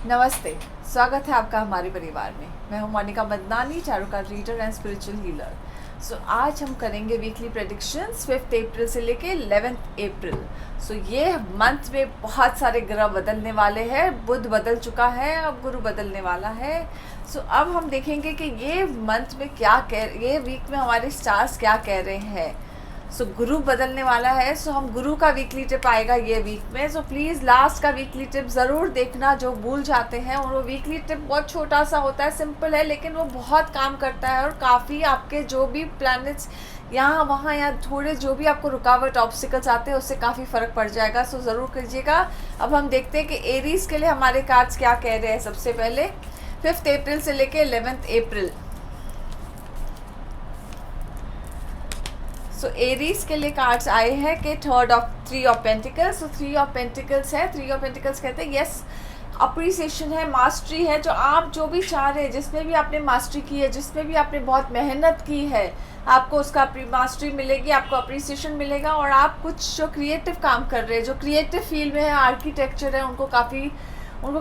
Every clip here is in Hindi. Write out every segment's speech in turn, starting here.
नमस्ते, स्वागत है आपका हमारे परिवार में। मैं हूं Monika Madnani, tarot card reader and spiritual healer. आज हम करेंगे वीकली प्रेडिक्शंस 5 अप्रैल से लेके 11 अप्रैल। ये मंथ में बहुत सारे ग्रह बदलने वाले हैं। बुध बदल चुका है, अब गुरु बदलने वाला है। अब हम देखेंगे कि ये मंथ में ये वीक में हमारे स्टार्स क्या कह रहे हैं। गुरु बदलने वाला है, हम गुरु का वीकली टिप आएगा ये वीक में। प्लीज़ लास्ट का वीकली टिप ज़रूर देखना, जो भूल जाते हैं। और वो वीकली टिप बहुत छोटा सा होता है, सिंपल है, लेकिन वो बहुत काम करता है और काफ़ी आपके जो भी प्लैनेट्स यहाँ वहाँ या थोड़े जो भी आपको रुकावट ऑब्स्टिकल्स आते हैं उससे काफ़ी फ़र्क पड़ जाएगा। ज़रूर कीजिएगा। अब हम देखते हैं कि एरीज के लिए हमारे कार्ड्स क्या कह रहे हैं। सबसे पहले 5 अप्रैल से लेके 11 अप्रैल। एरीज के लिए कार्ड्स आए हैं कि 3 ऑफ पेंटिकल्स। 3 ऑफ पेंटिकल्स है। 3 ऑफ पेंटिकल्स कहते हैं यस, अप्रिसिएशन है, मास्टरी है। आप जो भी चाह रहे हैं, जिसमें भी आपने मास्टरी की है, जिसमें भी आपने बहुत मेहनत की है, आपको उसका मास्टरी मिलेगी, आपको अप्रिसिएशन मिलेगा। और आप कुछ जो क्रिएटिव काम कर रहे हैं, जो क्रिएटिव फील्ड में है, आर्किटेक्चर है, उनको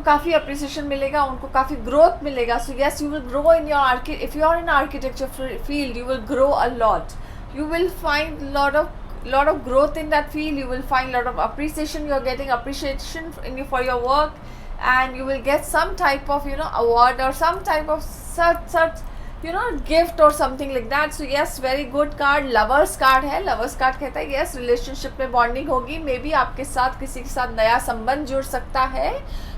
काफ़ी अप्रिसिएशन मिलेगा, उनको काफ़ी ग्रोथ मिलेगा। Yes, you will grow in your if you are in architecture field, you will grow a lot. You will find lot of growth in that field. You will find lot of appreciation. You are getting appreciation for your work, and you will get some type of award or some type of such gift or something like that. So yes, very good card. Lovers card है। Lovers card कहता है yes, relationship में bonding होगी। मे बी आपके साथ किसी के साथ नया संबंध जुड़ सकता है।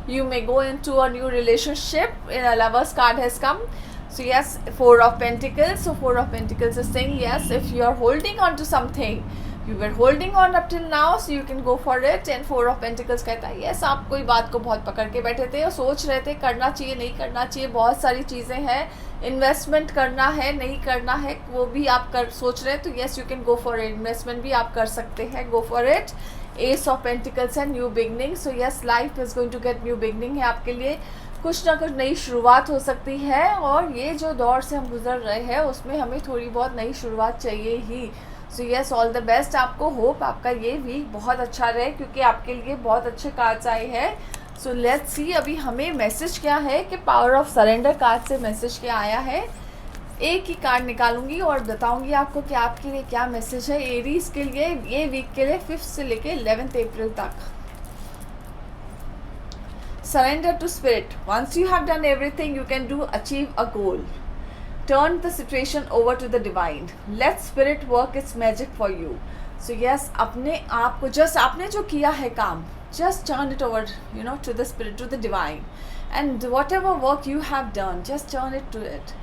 You may go into a new relationship. Lovers card has come. So yes, 4 of Pentacles. 4 of Pentacles is saying yes, if you are holding on to something, you were holding on up till now, so you can go for it. And 4 of Pentacles कहता है yes, आप कोई बात को बहुत पकड़ के बैठे थे और सोच रहे थे करना चाहिए नहीं करना चाहिए, बहुत सारी चीज़ें हैं, इन्वेस्टमेंट करना है नहीं करना है, वो भी आप सोच रहे हैं। तो yes, you can go for it. Investment भी आप कर सकते हैं, go for it. Ace of Pentacles है, new beginning. So yes, life is going to get new beginning है आपके लिए। कुछ ना कुछ नई शुरुआत हो सकती है, और ये जो दौर से हम गुजर रहे हैं उसमें हमें थोड़ी बहुत नई शुरुआत चाहिए ही। So yes, all the best आपको। होप आपका ये वीक बहुत अच्छा रहे, क्योंकि आपके लिए बहुत अच्छे कार्ड्स आए हैं। सो लेट्स सी अभी हमें मैसेज क्या है कि पावर ऑफ सरेंडर कार्ड से मैसेज क्या आया है। एक ही कार्ड निकालूंगी और बताऊंगी आपको कि आपके लिए क्या मैसेज है एरीज के लिए ये वीक के लिए 5 से लेके 11 अप्रैल तक। Surrender to spirit. Once you have done everything you can do, achieve a goal. Turn the situation over to the divine. Let spirit work its magic for you. So yes, अपने आप को just आपने जो किया है काम, just turn it over, to the spirit, to the divine. And whatever work you have done, just turn it to it.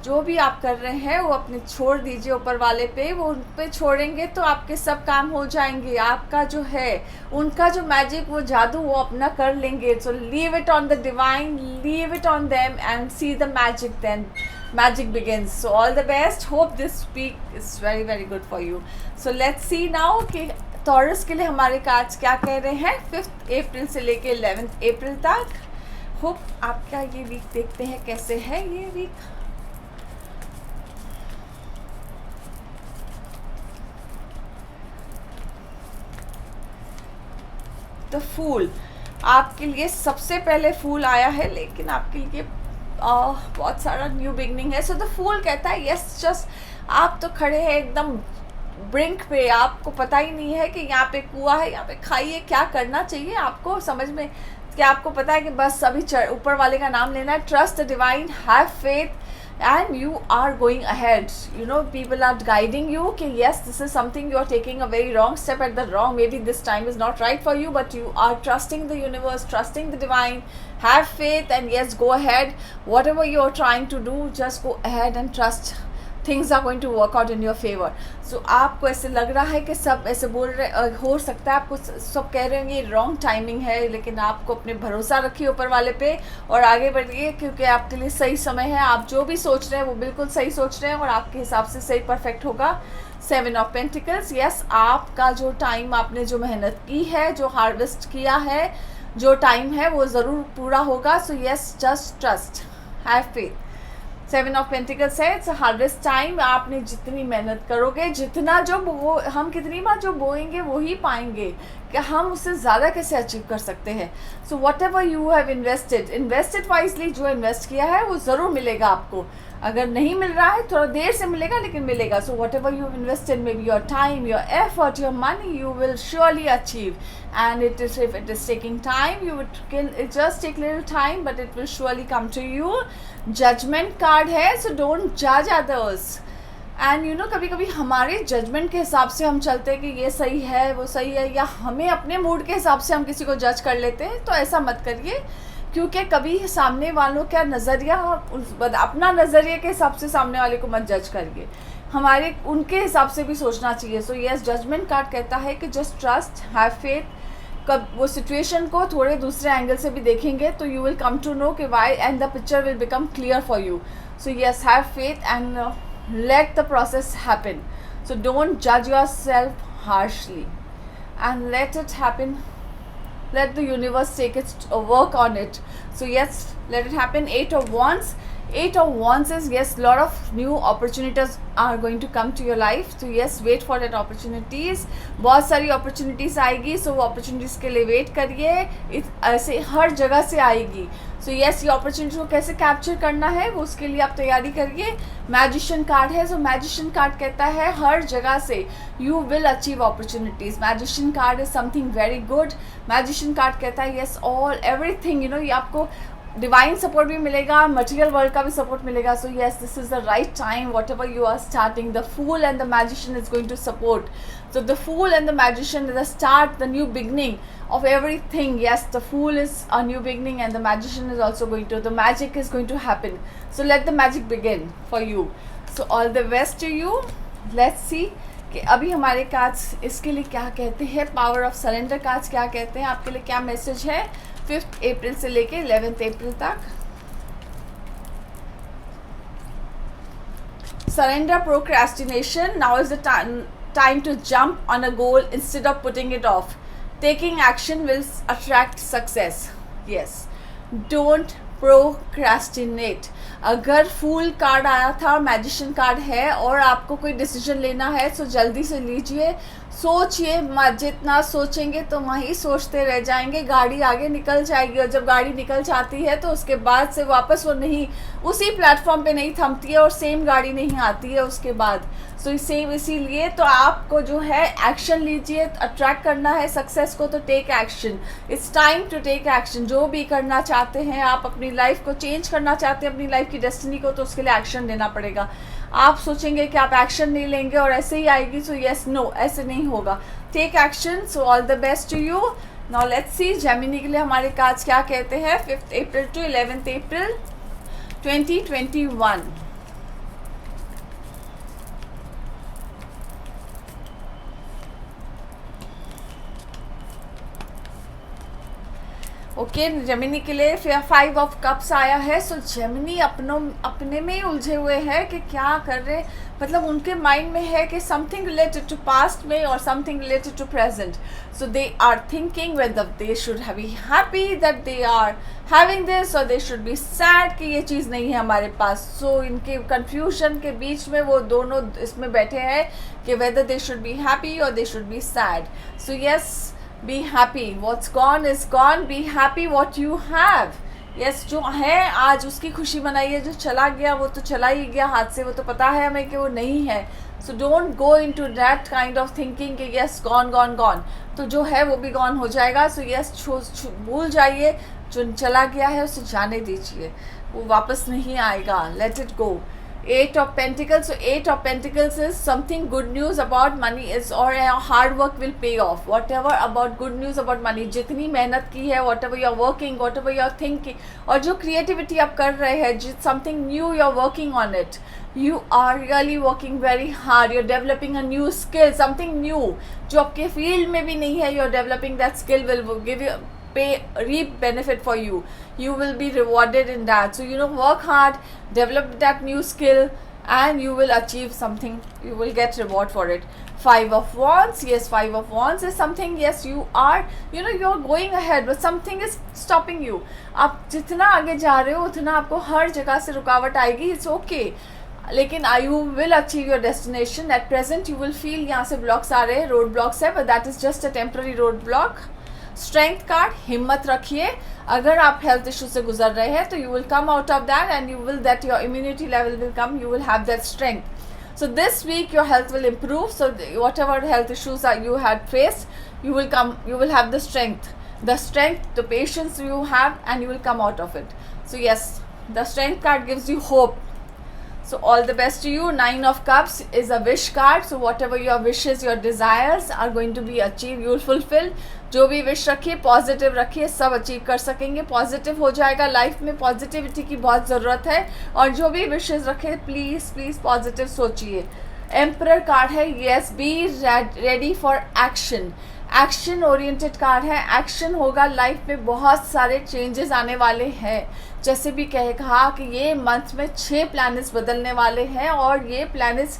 जो भी आप कर रहे हैं वो अपने छोड़ दीजिए ऊपर वाले पे। वो उन पे छोड़ेंगे तो आपके सब काम हो जाएंगे। आपका जो है उनका जो मैजिक, वो जादू, वो अपना कर लेंगे। So leave it on the divine, leave it on them and see the magic, then magic begins. So all the best. Hope this week is very very good for you. So let's see now कि टॉरस के लिए हमारे कार्ड्स क्या कह रहे हैं 5 अप्रैल से लेके 11 अप्रैल तक। होप आपका ये वीक देखते हैं कैसे है ये वीक। द फूल आपके लिए सबसे पहले फूल आया है, लेकिन आपके लिए बहुत सारा न्यू बिगनिंग है। सो द फूल कहता है यस, जस्ट आप तो खड़े हैं एकदम ब्रिंक पे, आपको पता ही नहीं है कि यहाँ पे कुआं है, यहाँ पे खाई है, क्या करना चाहिए आपको समझ में, क्या आपको पता है कि बस अभी ऊपर वाले का नाम लेना है। Trust the divine, have faith, and you are going ahead. People are guiding you कि yes, this is something you are taking a very wrong step at the wrong, maybe this time is not right for you, but you are trusting the universe, trusting the divine. Have faith and yes, go ahead. Whatever you are trying to do, just go ahead and trust. Things are going to work out in your favor. So आपको ऐसे लग रहा है कि सब ऐसे बोल रहे, हो सकता है आपको सब कह रहे होंगे रॉन्ग टाइमिंग है, लेकिन आपको अपने भरोसा रखिए ऊपर वाले पे और आगे बढ़िए, क्योंकि आपके लिए सही समय है। आप जो भी सोच रहे हैं वो बिल्कुल सही सोच रहे हैं और आपके हिसाब से सही परफेक्ट होगा। 7 ऑफ पेंटिकल्स, यस, आपका जो टाइम, आपने जो मेहनत की है, जो हार्वेस्ट किया है, जो टाइम है वो ज़रूर पूरा होगा। So yes, just trust, have faith. 7 of pentacles है, इट्स हार्वेस्ट टाइम। आपने जितनी मेहनत करोगे, जितना जो हम कितनी बार जो बोएंगे वो ही पाएंगे। कि हम उससे ज़्यादा कैसे अचीव कर सकते हैं. So what ever you have invested wisely. जो इन्वेस्ट किया है वो ज़रूर मिलेगा आपको. अगर नहीं मिल रहा है थोड़ा देर से मिलेगा, लेकिन मिलेगा. So what ever you invested, may be your time, your effort, your money, you will surely achieve. And if it is taking time, it just take little time, but it will surely come to you. Judgment card है, so don't judge others. And you know, कभी कभी हमारे जजमेंट के हिसाब से हम चलते हैं कि ये सही है वो सही है, या हमें अपने मूड के हिसाब से हम किसी को जज कर लेते हैं. तो ऐसा मत करिए, क्योंकि कभी सामने वालों का नज़रिया, अपना नज़रिए के हिसाब से सामने वाले को मत जज करिए. हमारे उनके हिसाब से भी सोचना चाहिए. सो यस, जजमेंट कार्ड कहता है कि जस्ट ट्रस्ट, हैव फेथ. कब वो सिचुएशन को थोड़े दूसरे एंगल से भी देखेंगे तो you will come to know कि why, and the picture will become clear for you. So yes, have faith and let the process happen. So don't जज yourself harshly and let it happen. Let the universe take its work on it. So yes, let it happen. 8 of Wands. 8 of Wands is, yes, lot of new opportunities are going to come to your life. So yes, wait for that opportunities. बहुत सारी opportunities आएगी. So वो opportunities के लिए wait करिए. ऐसे हर जगह से आएगी. सो येस, ये अपॉर्चुनिटी को कैसे कैप्चर करना है वो उसके लिए आप तैयारी करिए. मैजिशियन कार्ड है. सो मैजिशियन कार्ड कहता है हर जगह से you will achieve opportunities. Magician card is something very good. Magician card कहता है yes, all everything, you know, ये आपको डिवाइन सपोर्ट भी मिलेगा, मटेरियल वर्ल्ड का भी सपोर्ट मिलेगा. So yes, this is the right time. Whatever you are starting, the fool and the magician is going to support. So the fool and the magician is the start, the new beginning of everything. Yes, the fool is a new beginning and the magician is also going to, the magic is going to happen. So let the magic begin for you. So all the best to you. Let's see कि अभी हमारे कार्ड्स इसके लिए क्या कहते हैं. पावर ऑफ सरेंडर कार्ड्स क्या कहते हैं, आपके लिए क्या मैसेज है 5 अप्रैल से लेके 11 अप्रैल तक. Surrender procrastination. Now is the time to jump on a goal instead of putting it off. Taking action will attract success. Yes, don't procrastinate. अगर फूल कार्ड आया था और मैजिशियन कार्ड है और आपको कोई डिसीजन लेना है तो जल्दी से लीजिए. सोचिए मत, जितना सोचेंगे तो वहीं सोचते रह जाएंगे. गाड़ी आगे निकल जाएगी और जब गाड़ी निकल जाती है तो उसके बाद से वापस वो नहीं, उसी प्लेटफॉर्म पे नहीं थमती है और सेम गाड़ी नहीं आती है उसके बाद. सो सेम इसीलिए तो आपको जो है एक्शन लीजिए. अट्रैक्ट करना है सक्सेस को तो take action. It's time to take action. जो भी करना चाहते हैं आप, अपनी लाइफ को चेंज करना चाहते हैं, अपनी लाइफ की डेस्टिनी को, तो उसके लिए एक्शन लेना पड़ेगा. आप सोचेंगे कि आप एक्शन नहीं लेंगे और ऐसे ही आएगी. सो यस, नो, ऐसे नहीं होगा. Take action. So all the best to you. Now let's see Gemini के लिए हमारे कार्ड्स क्या कहते हैं 5 April to 11 April 2021. Okay, Gemini के लिए 5 ऑफ कप्स आया है. सो जेमिनी अपने में ही उलझे हुए हैं कि क्या कर रहे, मतलब उनके माइंड में है कि समथिंग रिलेटेड टू पास्ट में और something related to present. So they are thinking whether they should be happy that they are having this और दे शुड बी सैड कि ये चीज़ नहीं है हमारे पास. सो इनके कन्फ्यूजन के बीच में वो दोनों इसमें बैठे हैं कि whether they should be happy और they should be sad. So yes, be happy. What's gone is gone. Be happy what you have. Yes, जो है आज उसकी खुशी मनाइए. जो चला गया वो तो चला ही गया हाथ से, वो तो पता है हमें कि वो नहीं है. So don't go into that kind of thinking कि yes, gone. तो जो है वो भी gone हो जाएगा. So yes, भूल जाइए. जो चला गया है उसे जाने दीजिए, वो वापस नहीं आएगा. Let it go. 8 of Pentacles. So 8 of Pentacles is something good news about money is, or hard work will pay off. Whatever about good news about money, जितनी मेहनत की है, whatever you are working, whatever you are thinking, और जो creativity आप कर रहे हैं, something new you are working on it. You are really working very hard. You're developing a new skill, something new जो आपके field में भी नहीं है. You're developing that skill will give you reap benefit for you. You will be rewarded in that. So you know, work hard, develop that new skill, and you will achieve something. You will get reward for it. 5 of Wands. Yes, 5 of Wands is something. Yes, you are, you know, you're going ahead, but something is stopping you. आप जितना आगे जा रहे हो उतना आपको हर जगह से रुकावट आएगी. It's okay. लेकिन you will achieve your destination. At present you will feel यहाँ से ब्लॉक्स आ रहे हैं, रोड ब्लॉक्स है, but that is just a temporary road block. Strength card, हिम्मत रखिए. अगर आप हेल्थ इशू से गुजर रहे हैं तो you will come out of that and you will that your immunity level will come, you will have that strength. So this week your health will improve. So whatever health issues are you had faced, you will have the strength, the patience you have, and you will come out of it. So yes, the strength card gives you hope. So all the best to you. 9 of Cups is a wish card. So whatever your wishes, your desires are going to be achieved, you will fulfill. जो भी विश रखिए, पॉजिटिव रखिए, सब अचीव कर सकेंगे. पॉजिटिव हो जाएगा. लाइफ में पॉजिटिविटी की बहुत ज़रूरत है. और जो भी विशेज़ रखें प्लीज़ प्लीज़ पॉजिटिव सोचिए. एम्परर कार्ड है. Yes, be ready for action. Action oriented card है. एक्शन होगा. लाइफ में बहुत सारे चेंजेस आने वाले हैं. जैसे भी कहा कि ये मंथ में 6 प्लैनेट्स बदलने वाले हैं और ये प्लैनेट्स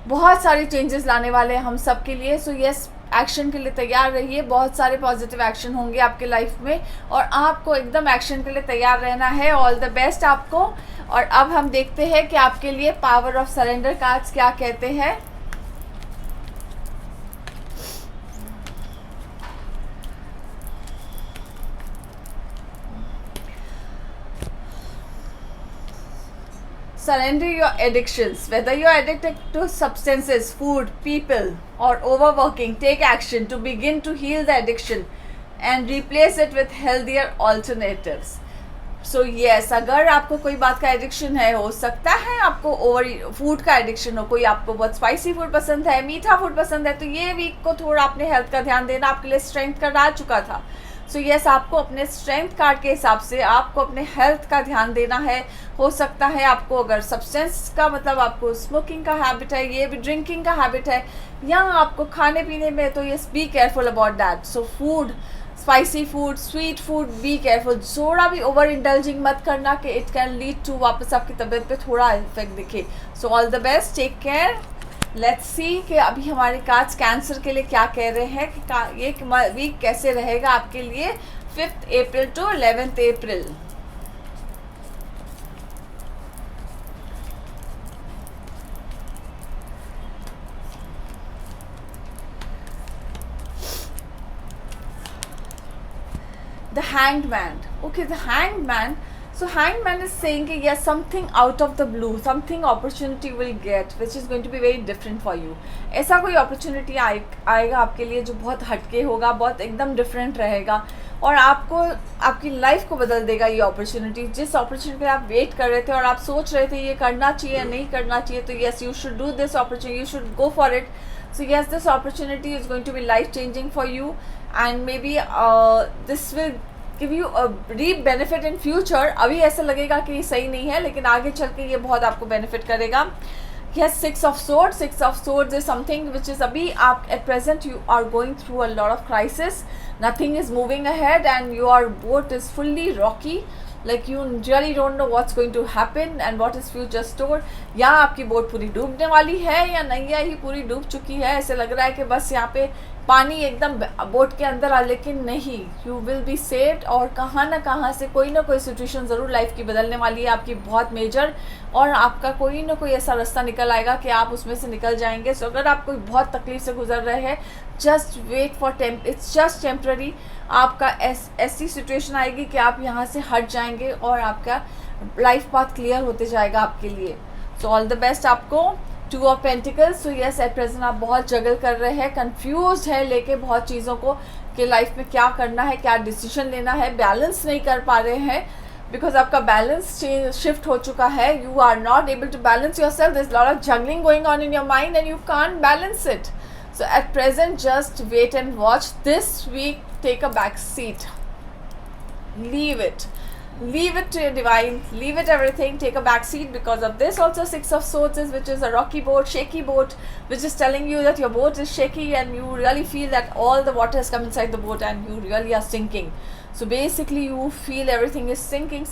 बहुत सारे चेंजेस लाने वाले हैं हम सब के लिए. सो यस, एक्शन के लिए तैयार रहिए. बहुत सारे पॉजिटिव एक्शन होंगे आपके लाइफ में और आपको एकदम एक्शन के लिए तैयार रहना है. ऑल द बेस्ट आपको. और अब हम देखते हैं कि आपके लिए पावर ऑफ सरेंडर कार्ड्स क्या कहते हैं. Surrender your addictions. Whether you are addicted to substances, food, people, or overworking, take action to begin to heal the addiction and replace it with healthier alternatives. So yes, अगर आपको कोई बात का एडिक्शन है, हो सकता है आपको ओवर फूड का एडिक्शन हो, कोई आपको बहुत स्पाइसी फूड पसंद है, मीठा फूड पसंद है, तो ये वीक को थोड़ा अपने हेल्थ का ध्यान देना आपके लिए स्ट्रेंथ कार्ड आ चुका था. सो यस, आपको अपने स्ट्रेंथ कार्ड के हिसाब से आपको अपने हेल्थ का ध्यान देना है. हो सकता है आपको अगर सब्सटेंस का मतलब आपको स्मोकिंग का हैबिट है, ये भी ड्रिंकिंग का हैबिट है, या आपको खाने पीने में, तो yes be careful about that. So food, spicy food, sweet food, be careful. थोड़ा भी ओवर इंडल्जिंग मत करना कि इट कैन लीड टू वापस आपकी तबीयत पे थोड़ा इफेक्ट दिखे. So all the best, take care. Let's see कि अभी हमारे कार्ड्स कैंसर के लिए क्या कह रहे हैं कि ये वीक कैसे रहेगा आपके लिए 5th April to 11th April. The Hanged Man. Okay, the Hanged Man. So Hanged Man is saying कि yes, something out of the blue, something opportunity will get which is going to be very different for you. ऐसा कोई opportunity आएगा आपके लिए जो बहुत हटके होगा, बहुत एकदम डिफरेंट रहेगा और आपको आपकी लाइफ को बदल देगा. ये अपॉर्चुनिटी, जिस अपॉर्चुनिटी पे आप वेट कर रहे थे और आप सोच रहे थे ये करना चाहिए या नहीं करना चाहिए, तो yes, you should do this opportunity, you should go for it. So yes, this opportunity is going to be life changing for you and maybe this will give you a reap benefit in future. अभी ऐसा लगेगा कि सही नहीं है, लेकिन आगे चल के ये बहुत आपको बेनिफिट करेगा. Yes, 6 of Swords. 6 of Swords is something which is अभी आप at present you are going through a lot of crisis. Nothing is moving ahead and your boat is fully rocky. Like you really don't know what's going to happen and what is future store. या आपकी बोट पूरी डूबने वाली है या नैया ही पूरी डूब चुकी है. ऐसे लग रहा है कि बस यहाँ पे पानी एकदम बोट के अंदर आ, लेकिन नहीं, यू विल बी सेव्ड. और कहाँ ना कहाँ से कोई ना कोई सिचुएशन ज़रूर लाइफ की बदलने वाली है आपकी बहुत मेजर, और आपका कोई ना कोई ऐसा रास्ता निकल आएगा कि आप उसमें से निकल जाएंगे. सो अगर आप कोई बहुत तकलीफ से गुजर रहे हैं, just wait for it's just temporary. आपका ऐसी सिचुएशन आएगी कि आप यहाँ से हट जाएंगे और आपका लाइफ पाथ क्लियर होते जाएगा आपके लिए. सो ऑल द बेस्ट आपको. 2 of Pentacles. So yes, at present आप बहुत जगल कर रहे हैं, कंफ्यूज है लेके बहुत चीज़ों को कि लाइफ में क्या करना है, क्या डिसीजन लेना है, बैलेंस नहीं कर पा रहे हैं बिकॉज आपका बैलेंस शिफ्ट हो चुका है. You are not able to balance yourself. There is lot of jangling going on in your mind and you can't balance it. So at present, just wait and watch. This week, take a back seat. Leave it. Leave it to your divine. Leave it everything. Take a back seat because of this. Also, 6 of Swords is which is a rocky boat, shaky boat, which is telling you that your boat is shaky and you really feel that all the water has come inside the boat and you really are sinking. So basically, you feel everything is sinking,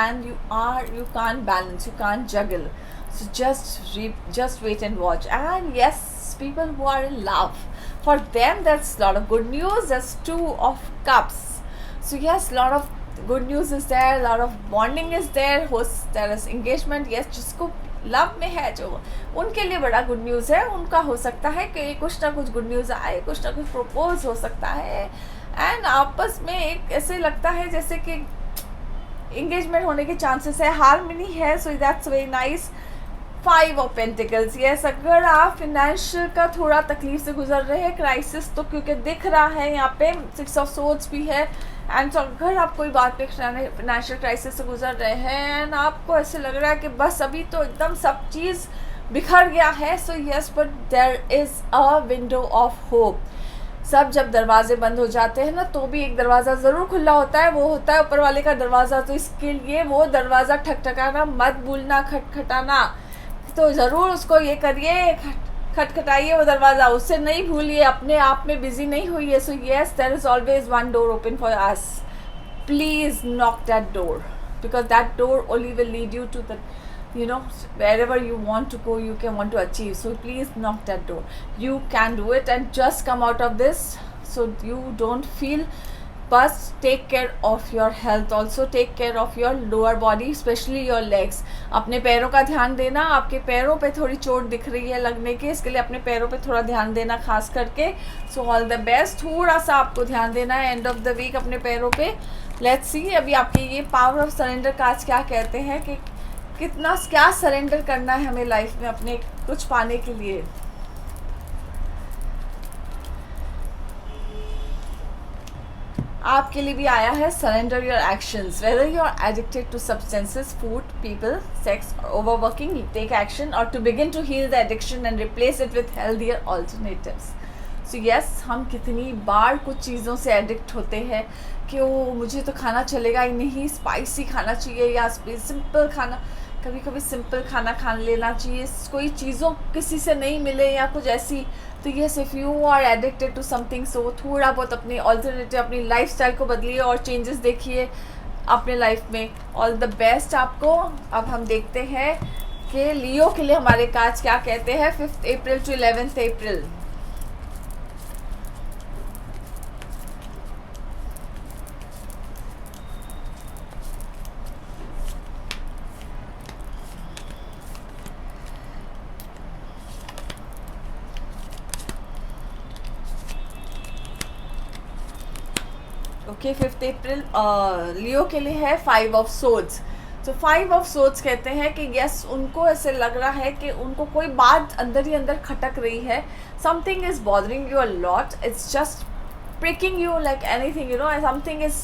and you can't balance, you can't juggle. So just wait and watch. And yes, people who are in love, for them that's a lot of good news. That's 2 of Cups. So yes, a lot of good news is there, a lot of bonding is there. There is engagement. Yes, जिसको लव में है जो, उनके लिए बड़ा गुड न्यूज़ है। उनका हो सकता है कि कुछ ना कुछ गुड न्यूज़ आए, कुछ ना कुछ प्रपोज हो सकता है, एंड आपस में एक ऐसे लगता है जैसे कि इंगेजमेंट होने के चांसेस है, हार्मनी है, so that's very nice. 5 of pentacles, yes, अगर आप फिनेंशियल का थोड़ा तकलीफ से गुजर रहे हैं, क्राइसिस तो क्योंकि दिख रहा है यहाँ पे, 6 ऑफ सोर्ड्स भी है, एंड तो अगर आप कोई बात पे फाइनेंशियल क्राइसिस से गुजर रहे हैं एंड आपको ऐसे लग रहा है कि बस अभी तो एकदम सब चीज़ बिखर गया है, so yes, but there is a window of hope. सब जब दरवाजे बंद हो जाते हैं ना, तो भी एक दरवाज़ा ज़रूर खुला होता है, वो होता है ऊपर वाले का दरवाज़ा। तो इसके लिए वो दरवाज़ा ठकठकाना मत भूलना, खटखटाना, तो ज़रूर उसको ये करिए, खटखटाइए वो दरवाज़ा, उससे नहीं भूलिए, अपने आप में बिजी नहीं होइए। So yes, there is always one door open for us, please knock that door, because that door only will lead you to the, you know, wherever you want to go, you can want to achieve. So please knock that door, you can do it, and just come out of this so you don't feel. But take care of your health also, take care of your lower body, especially your legs. अपने पैरों का ध्यान देना, आपके पैरों पे थोड़ी चोट दिख रही है लगने के, इसके लिए अपने पैरों पे थोड़ा ध्यान देना खास करके। सो ऑल द बेस्ट, थोड़ा सा आपको ध्यान देना है एंड ऑफ द वीक अपने पैरों पे। लेट्स सी अभी आपके ये पावर ऑफ सरेंडर कार्ड्स क्या कहते हैं कि कितना क्या सरेंडर करना है हमें लाइफ में अपने कुछ पाने के लिए। आपके लिए भी आया है surrender your actions, whether you are addicted to substances, food, people, sex, overworking, take action और to begin to heal the addiction and replace it with healthier alternatives. So yes, हम कितनी बार कुछ चीज़ों से एडिक्ट होते हैं कि वो मुझे तो खाना चलेगा ही नहीं, स्पाइसी खाना चाहिए या सिंपल खाना, कभी कभी सिंपल खाना खा लेना चाहिए, कोई चीज़ों किसी से नहीं मिले या कुछ ऐसी। तो yes, if you are addicted to something, so थोड़ा बहुत अपनी ऑल्टरनेटिव, अपनी लाइफस्टाइल को बदलिए और चेंजेस देखिए अपने लाइफ में। ऑल द बेस्ट आपको। अब हम देखते हैं कि लियो के लिए हमारे कार्ड्स क्या कहते हैं 5 अप्रैल टू 11 अप्रैल। ओके, 5 अप्रैल लियो के लिए है 5 ऑफ सोर्ड्स। तो 5 ऑफ सोर्ड्स कहते हैं कि यस, उनको ऐसे लग रहा है कि उनको कोई बात अंदर ही अंदर खटक रही है, something is bothering you a lot, it's just pricking you like anything, you know, something is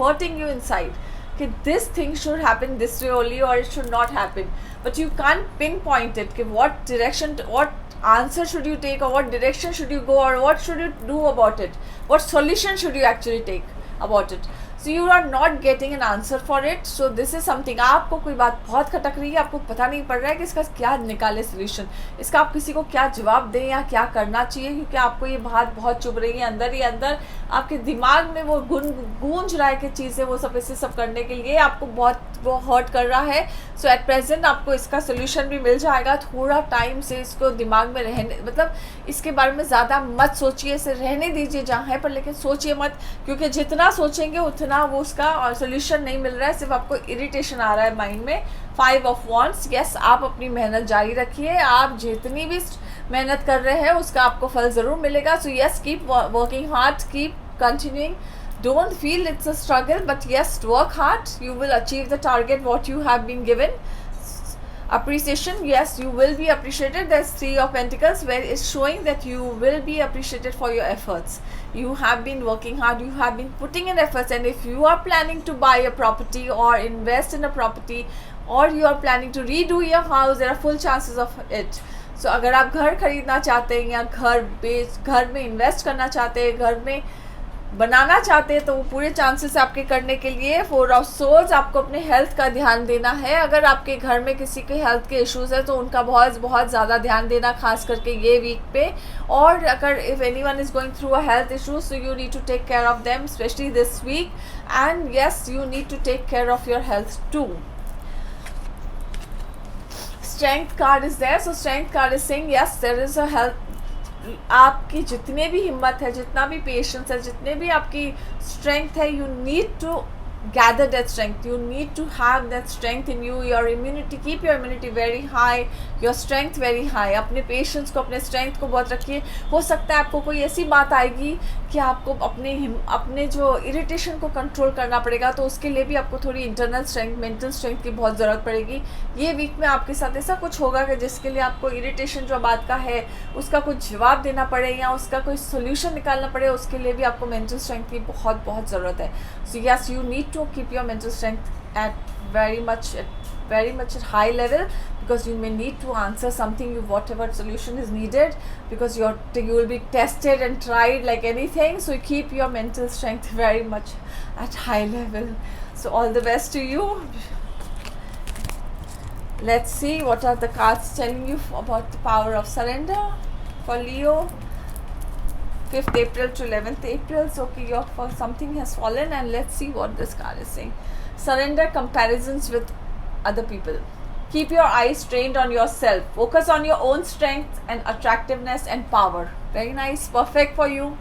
hurting you inside कि this thing should happen this way only और it should not happen, but you can pinpoint it कि what direction, what answer should you take or what direction should you go or what should you do about it, what solution should you actually take about it. So you are not getting an answer for it, so this is something, आपको कोई बात बहुत खटक रही है, आपको पता नहीं पड़ रहा है कि इसका क्या निकाले सोल्यूशन, इसका आप किसी को क्या जवाब दें या क्या करना चाहिए, क्योंकि आपको ये बात बहुत चुभ रही है अंदर ही अंदर, आपके दिमाग में वो गूंज रहा है कि चीज़ें वो सब ऐसे सब करने के लिए आपको बहुत वो हर्ट कर रहा है। सो एट प्रेजेंट आपको इसका सोल्यूशन भी मिल जाएगा, थोड़ा टाइम से इसको दिमाग में रहने, मतलब इसके बारे में ज़्यादा मत सोचिए, इसे रहने दीजिए जहाँ है पर, लेकिन सोचिए मत, क्योंकि जितना सोचेंगे उतना वो उसका सोल्यूशन नहीं मिल रहा है, सिर्फ आपको इरिटेशन आ रहा है माइंड में। 5 ऑफ वॉन्ड्स, यस, आप अपनी मेहनत जारी रखिए, आप जितनी भी मेहनत कर रहे हैं उसका आपको फल ज़रूर मिलेगा। So yes, keep working hard, keep continuing, don't feel it's a struggle, but yes, work hard, you will achieve the target what you have been given. Appreciation, yes, you will be appreciated. There's 3 of Pentacles where it's showing that you will be appreciated for your efforts. You have been working hard, you have been putting in efforts, and if you are planning to buy a property or invest in a property or you are planning to redo your house, there are full chances of it. So अगर आप घर खरीदना चाहते हैं या घर में इन्वेस्ट करना चाहते हैं, घर में बनाना चाहते हैं, तो वो पूरे चांसेस आपके करने के लिए 4 ऑफ सोर्ड्स, आपको अपने हेल्थ का ध्यान देना है। अगर आपके घर में किसी के हेल्थ के इश्यूज है तो उनका बहुत बहुत ज़्यादा ध्यान देना, खास करके ये वीक पे। और अगर if anyone is going through a health issue, so you need to take care of them specially this week, and yes, you need to take care of your health too. Strength card is there, so strength card is saying yes, there is a health, आपकी जितने भी हिम्मत है, जितना भी पेशेंस है, जितने भी आपकी स्ट्रेंथ है, you need to gather that strength. You need to have that strength in you. Your immunity, keep your immunity very high, your strength very high. अपने पेशेंस को, अपने स्ट्रेंथ को बहुत रखिए. हो सकता है आपको कोई ऐसी बात आएगी कि आपको अपने जो इरिटेशन को कंट्रोल करना पड़ेगा, तो उसके लिए भी आपको थोड़ी इंटरनल स्ट्रेंथ, मेंटल स्ट्रेंथ की बहुत ज़रूरत पड़ेगी. ये वीक में आपके साथ ऐसा कुछ होगा कि जिसके लिए आपको इरिटेशन जो बात का है उसका कुछ जवाब देना पड़े या उसका कोई सोल्यूशन निकालना पड़े, उसके लिए भी आपको मेंटल स्ट्रेंथ की बहुत बहुत ज़रूरत है. So yes, you need to keep your mental strength at very much at high level, because you may need to answer something, whatever solution is needed, because you will be tested and tried like anything. So keep your mental strength very much at high level. So all the best to you. Let's see what are the cards telling you about the power of surrender for Leo. 5th April to 11th April. So okay, something has fallen, and let's see what this card is saying. Surrender comparisons with other people. Keep your eyes trained on yourself. Focus on your own strength and attractiveness and power. Very nice, perfect for you.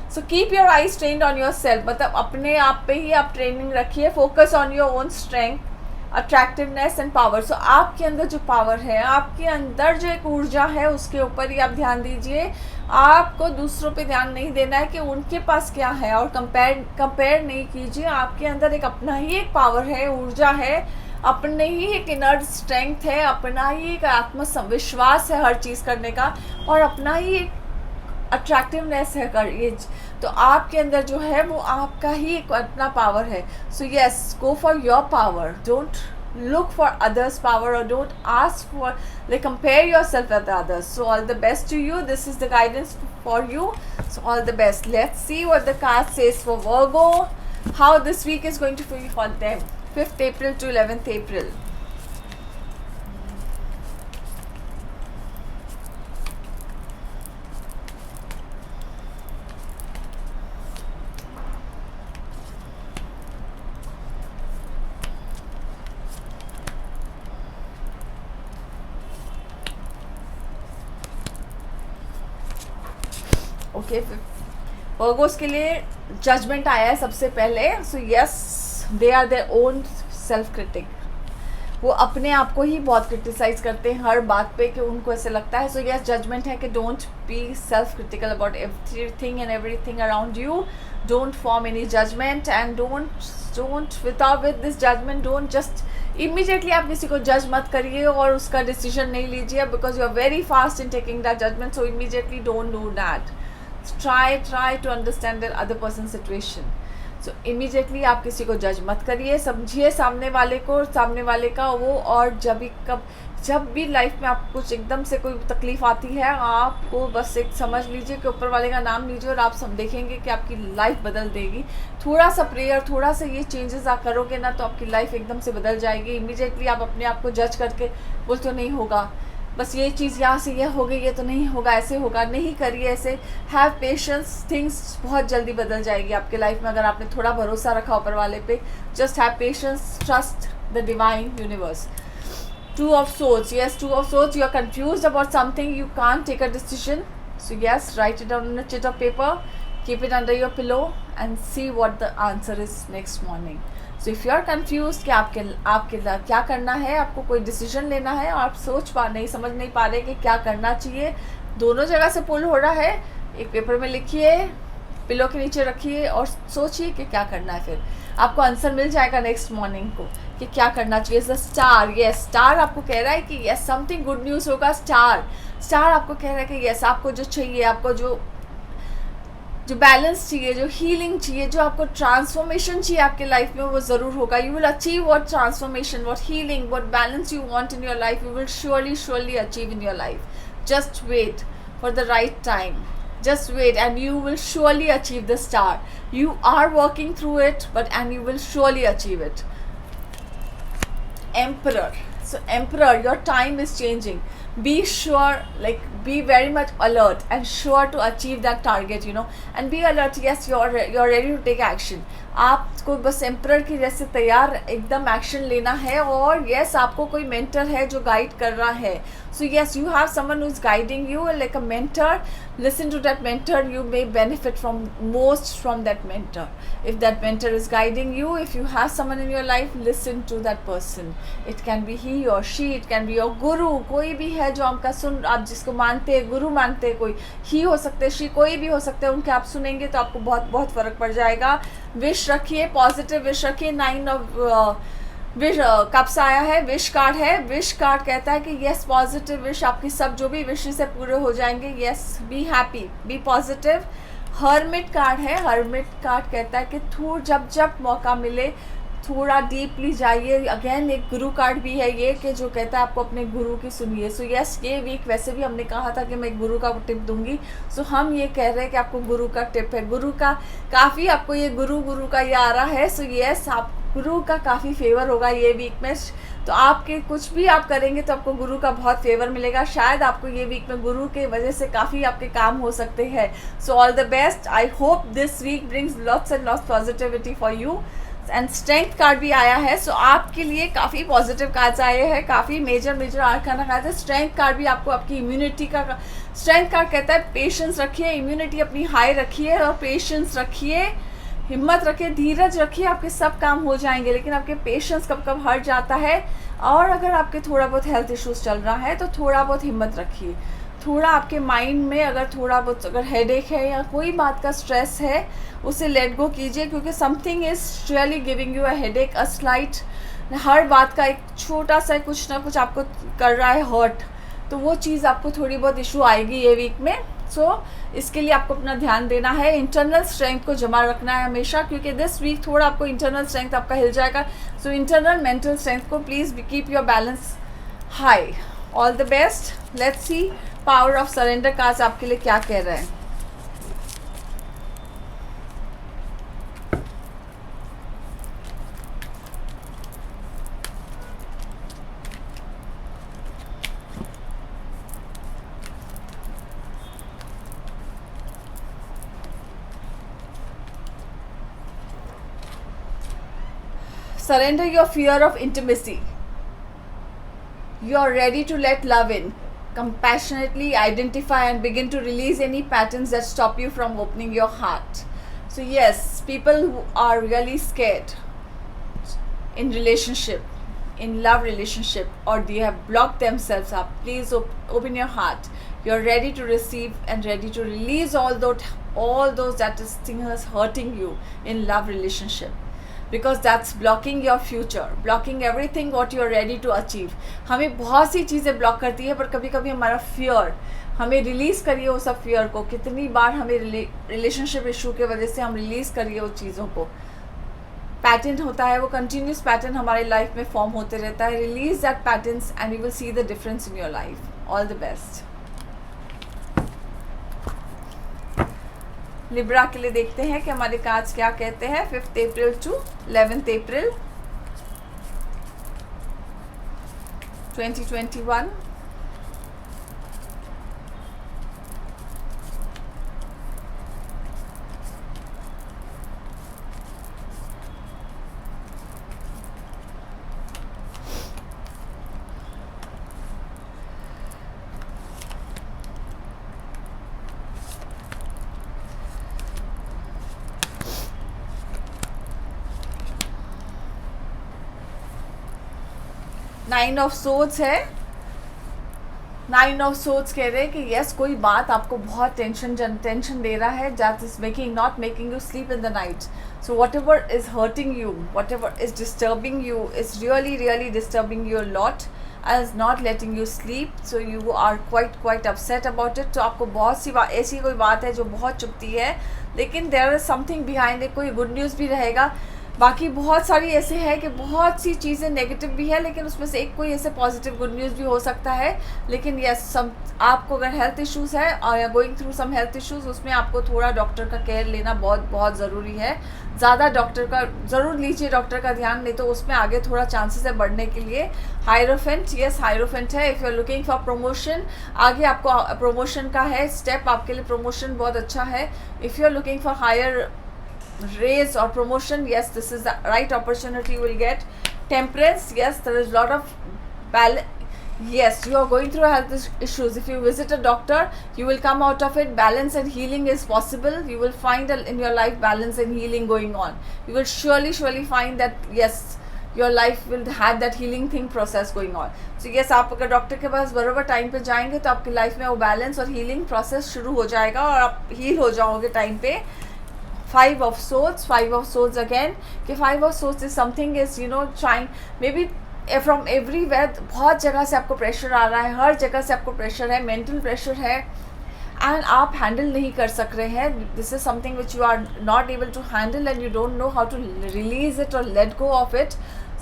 So keep your eyes trained on yourself. मतलब अपने आप पे ही आप ट्रेनिंग रखिए. Focus on your own strength, attractiveness and power. So आपके अंदर जो पावर है, आपके अंदर जो एक ऊर्जा है, उसके ऊपर ही आप ध्यान दीजिए. आपको दूसरों पे ध्यान नहीं देना है कि उनके पास क्या है, और कंपेयर नहीं कीजिए. आपके अंदर एक अपना ही एक पावर है, ऊर्जा है, अपने ही एक इनर स्ट्रेंथ है, अपना ही एक आत्मविश्वास है हर चीज़ करने का, और अपना ही एक अट्रैक्टिवनेस है कर ये. तो आपके अंदर जो है वो आपका ही एक अपना पावर है. So yes, go for your power. Don't look for others power, or don't ask for, like, compare yourself with others. So all the best to you. This is the guidance for you. So all the best. Let's see what the card says for Virgo, how this week is going to be for them. 5th April to 11th April. Okay, Virgos के लिए जजमेंट आया है सबसे पहले. So yes, they are their own self critic. वो अपने आप को ही बहुत क्रिटिसाइज करते हैं हर बात पे, कि उनको ऐसे लगता है. सो यस, जजमेंट है कि don't be self critical about everything and everything around you. Don't form any judgement, and don't with this judgement, don't just immediately आप किसी को जज मत करिए और उसका डिसीजन नहीं लीजिए, because you are very fast in taking that judgement. So immediately don't do that. try to understand the other person's situation. So immediately आप किसी को जज मत करिए, समझिए सामने वाले का वो. और जब भी लाइफ में आपको कुछ एकदम से कोई तकलीफ आती है, आपको बस एक समझ लीजिए कि ऊपर वाले का नाम लीजिए, और आप सब देखेंगे कि आपकी लाइफ बदल देगी. थोड़ा सा प्रेयर, थोड़ा सा ये चेंजेस आप करोगे ना, तो आपकी लाइफ एकदम से बदल जाएगी. इमीडिएटली आप अपने आप को जज करके बोलते हो नहीं होगा, बस ये चीज़ यहाँ से यह हो गई, ये तो नहीं होगा, ऐसे होगा, नहीं करिए ऐसे. हैव पेशेंस, थिंग्स बहुत जल्दी बदल जाएगी आपके लाइफ में अगर आपने थोड़ा भरोसा रखा ऊपर वाले पे. Just have patience, trust the divine universe. 2 of Swords. Yes, 2 of Swords. You are confused about something, you can't take a decision. So yes, write it down on a sheet of paper, keep it under your pillow, and see what the answer is next morning. So if you are confused कि आपके क्या करना है, आपको कोई डिसीजन लेना है और आप समझ नहीं पा रहे कि क्या करना चाहिए, दोनों जगह से पुल हो रहा है, एक पेपर में लिखिए, पिलो के नीचे रखिए और सोचिए कि क्या करना है. फिर आपको आंसर मिल जाएगा नेक्स्ट मॉर्निंग को कि क्या करना चाहिए. द स्टार, यस, स्टार आपको कह रहा है कि यस समथिंग गुड न्यूज़ होगा. स्टार आपको कह रहा है कि यस आपको जो चाहिए, आपको जो बैलेंस चाहिए, जो हीलिंग चाहिए, जो आपको ट्रांसफॉर्मेशन चाहिए आपके लाइफ में, वो ज़रूर होगा. You will achieve what transformation, what healing, what balance you want in your life, you will surely achieve in your life. Just wait for the right time. Just wait and you will surely achieve the star. You are working through it, and you will surely achieve it. Emperor. So Emperor, your time is changing. Be sure, be very much alert and sure to achieve that target, and be alert. Yes, you're ready to take action. आपको बस एम्परर की जैसे तैयार एकदम एक्शन लेना है। और यस आपको कोई मेंटर है जो गाइड कर रहा है। So yes you have someone who is guiding you like a mentor. Listen to that mentor. You may benefit from most from that mentor. If that mentor is guiding you, if you have someone in your life, listen to that person. It can be he or she, it can be your guru. कोई भी है जो आपका आप जिसको मानते हैं, गुरु मानते हैं, कोई ही हो सकते हैं, she कोई भी हो सकते हैं, उनके आप सुनेंगे तो आपको बहुत बहुत फ़र्क पड़ जाएगा। विश रखिए, पॉजिटिव विश रखिए। 9 ऑफ विश कब से आया है, विश कार्ड है। विश कार्ड कहता है कि यस पॉजिटिव विश, आपकी सब जो भी विशेस से पूरे हो जाएंगे। Yes be happy, be positive. Hermit card है। हर्मिट कार्ड कहता है कि जब जब मौका मिले थोड़ा डीपली जाइए। अगेन एक गुरु कार्ड भी है ये कि जो कहता है आपको अपने गुरु की सुनिए। सो यस ये वीक वैसे भी हमने कहा था कि मैं एक गुरु का टिप दूंगी। सो हम ये कह रहे हैं कि आपको गुरु का टिप है, गुरु का काफ़ी आपको ये गुरु का ये आ रहा है। सो यस आप गुरु का काफ़ी फेवर होगा ये वीक में। तो आपके कुछ भी आप करेंगे तो आपको गुरु का बहुत फेवर मिलेगा। शायद आपको ये वीक में गुरु के वजह से काफ़ी आपके काम हो सकते हैं। So all the best. I hope this week brings lots and lots positivity for you. And strength card भी आया है। सो आपके लिए काफ़ी पॉजिटिव कार्ड्स आए हैं, काफ़ी मेजर आर्काना कार्ड है। स्ट्रेंथ कार्ड भी आपको आपकी इम्यूनिटी का स्ट्रेंथ कार्ड कहता है पेशेंस रखिए, इम्यूनिटी अपनी हाई रखिए और पेशेंस रखिए, हिम्मत रखिए, धीरज रखिए। आपके सब काम हो जाएंगे लेकिन आपके पेशेंस कब कब हट जाता है। और अगर आपके थोड़ा बहुत हेल्थ इश्यूज चल रहा है तो थोड़ा बहुत हिम्मत रखिए। थोड़ा आपके माइंड में अगर थोड़ा बहुत अगर हेडेक है या कोई बात का स्ट्रेस है उसे लेट गो कीजिए, क्योंकि something is really giving you a headache, a slight. हर बात का एक छोटा सा कुछ ना कुछ आपको कर रहा है हर्ट, तो वो चीज़ आपको थोड़ी बहुत इशू आएगी ये वीक में। सो इसके लिए आपको अपना ध्यान देना है, इंटरनल स्ट्रेंथ को जमा रखना है हमेशा, क्योंकि दिस वीक थोड़ा आपको इंटरनल स्ट्रेंथ आपका हिल जाएगा। सो इंटरनल मेंटल स्ट्रेंथ को please keep your balance high. All the best. Let's see power of surrender cards आपके लिए क्या कह रहे हैं। Surrender your fear of intimacy. You are ready to let love in. Compassionately identify and begin to release any patterns that stop you from opening your heart. So yes, people who are really scared in relationship, in love relationship, or they have blocked themselves up, please open your heart. You're ready to receive and ready to release all those that is things hurting you in love relationship. Because that's blocking your future, blocking everything what you are ready to achieve. हमें बहुत सी चीज़ें ब्लॉक करती है, पर कभी कभी हमारा फियर, हमें रिलीज़ करिए वो सब फियर को। कितनी बार हमें रिलेशनशिप इशू के वजह से हम रिलीज़ करिए वो चीज़ों को। पैटर्न होता है वो कंटिन्यूस पैटर्न हमारे लाइफ में फॉर्म होते रहता है। Release that patterns and you will see the difference in your life. All the best. Libra के लिए देखते हैं कि हमारे कार्ड्स क्या कहते हैं। 5 April to 11 April 2021। Nine of swords है। नाइन ऑफ सोर्ड्स कह रहे हैं कि यस कोई बात आपको बहुत टेंशन दे रहा है, that is not making you sleep in the night. So what ever is hurting you, what ever is disturbing you is really disturbing you lot, as not letting you sleep, so you are quite upset about it। तो आपको बहुत सी ऐसी कोई बात है जो बहुत चुभती है, लेकिन there is something behind it। कोई गुड न्यूज़ भी रहेगा, बाकी बहुत सारी ऐसे है कि बहुत सी चीज़ें नेगेटिव भी है, लेकिन उसमें से एक कोई ऐसे पॉजिटिव गुड न्यूज़ भी हो सकता है। लेकिन यस आपको अगर हेल्थ इश्यूज़ है और going through some health issues, उसमें आपको थोड़ा डॉक्टर का केयर लेना बहुत ज़रूरी है। ज़्यादा डॉक्टर का ज़रूर लीजिए, डॉक्टर का ध्यान, नहीं तो उसमें आगे थोड़ा चांसेस है बढ़ने के लिए। हायरोफेंट, यस हायरोफेंट है। If you are looking for promotion, आगे आपको प्रमोशन का है स्टेप, आपके लिए प्रमोशन बहुत अच्छा है। If you are looking for higher raise or promotion, yes, this is the right opportunity you will get. Temperance, yes, there is a lot of balance. Yes, you are going through health issues. If you visit a doctor, you will come out of it. Balance and healing is possible. You will find in your life balance and healing going on. You will surely find that yes, your life will have that healing thing process going on. So yes, आप अगर डॉक्टर के पास बराबर टाइम पे जाएंगे तो आपकी लाइफ में वो बैलेंस और हीलिंग प्रोसेस शुरू हो जाएगा और आप हील हो जाओगे टाइम पे. 5 of swords again, कि 5 of swords is something is trying maybe from everywhere. बहुत जगह से आपको प्रेशर आ रहा है, हर जगह से आपको प्रेशर है, मेंटल प्रेशर है एंड आप हैंडल नहीं कर सक रहे हैं. This is something which you are not able to handle and you don't know how to release it और let go of it.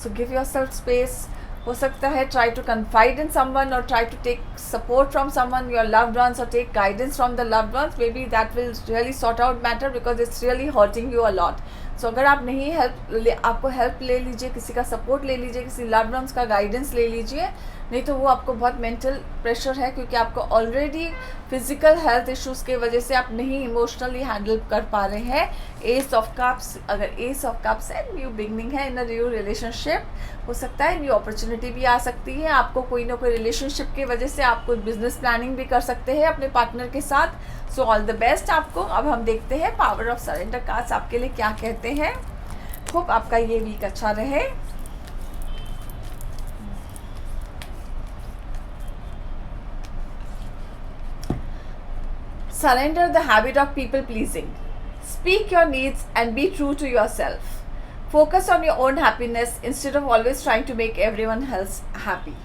So give yourself space. हो सकता है try to confide in someone और try to take support from someone, your loved ones, और take guidance from the loved ones. May be that will really sort out matter because it's really hurting you a lot. So अगर आप नहीं आपको हेल्प ले लीजिए, किसी का सपोर्ट ले लीजिए, किसी लव्ड वंस का गाइडेंस ले लीजिए. नहीं तो वो आपको बहुत मेंटल प्रेशर है क्योंकि आपको ऑलरेडी फिजिकल हेल्थ इश्यूज़ की वजह से आप नहीं इमोशनली हैंडल कर पा रहे हैं. एस ऑफ कप्स, अगर एस ऑफ कप्स है, न्यू बिगनिंग है इन अ न्यू रिलेशनशिप. हो सकता है न्यू अपॉर्चुनिटी भी आ सकती है आपको, कोई ना कोई रिलेशनशिप की वजह से आप कोई बिजनेस प्लानिंग भी कर सकते हैं अपने पार्टनर के साथ. सो ऑल द बेस्ट आपको. अब हम देखते हैं पावर ऑफ सरेंडर कार्ड्स आपके लिए क्या कहते हैं. होप आपका ये वीक अच्छा रहे. Surrender the habit of people pleasing. Speak your needs and be true to yourself. Focus on your own happiness instead of always trying to make everyone else happy.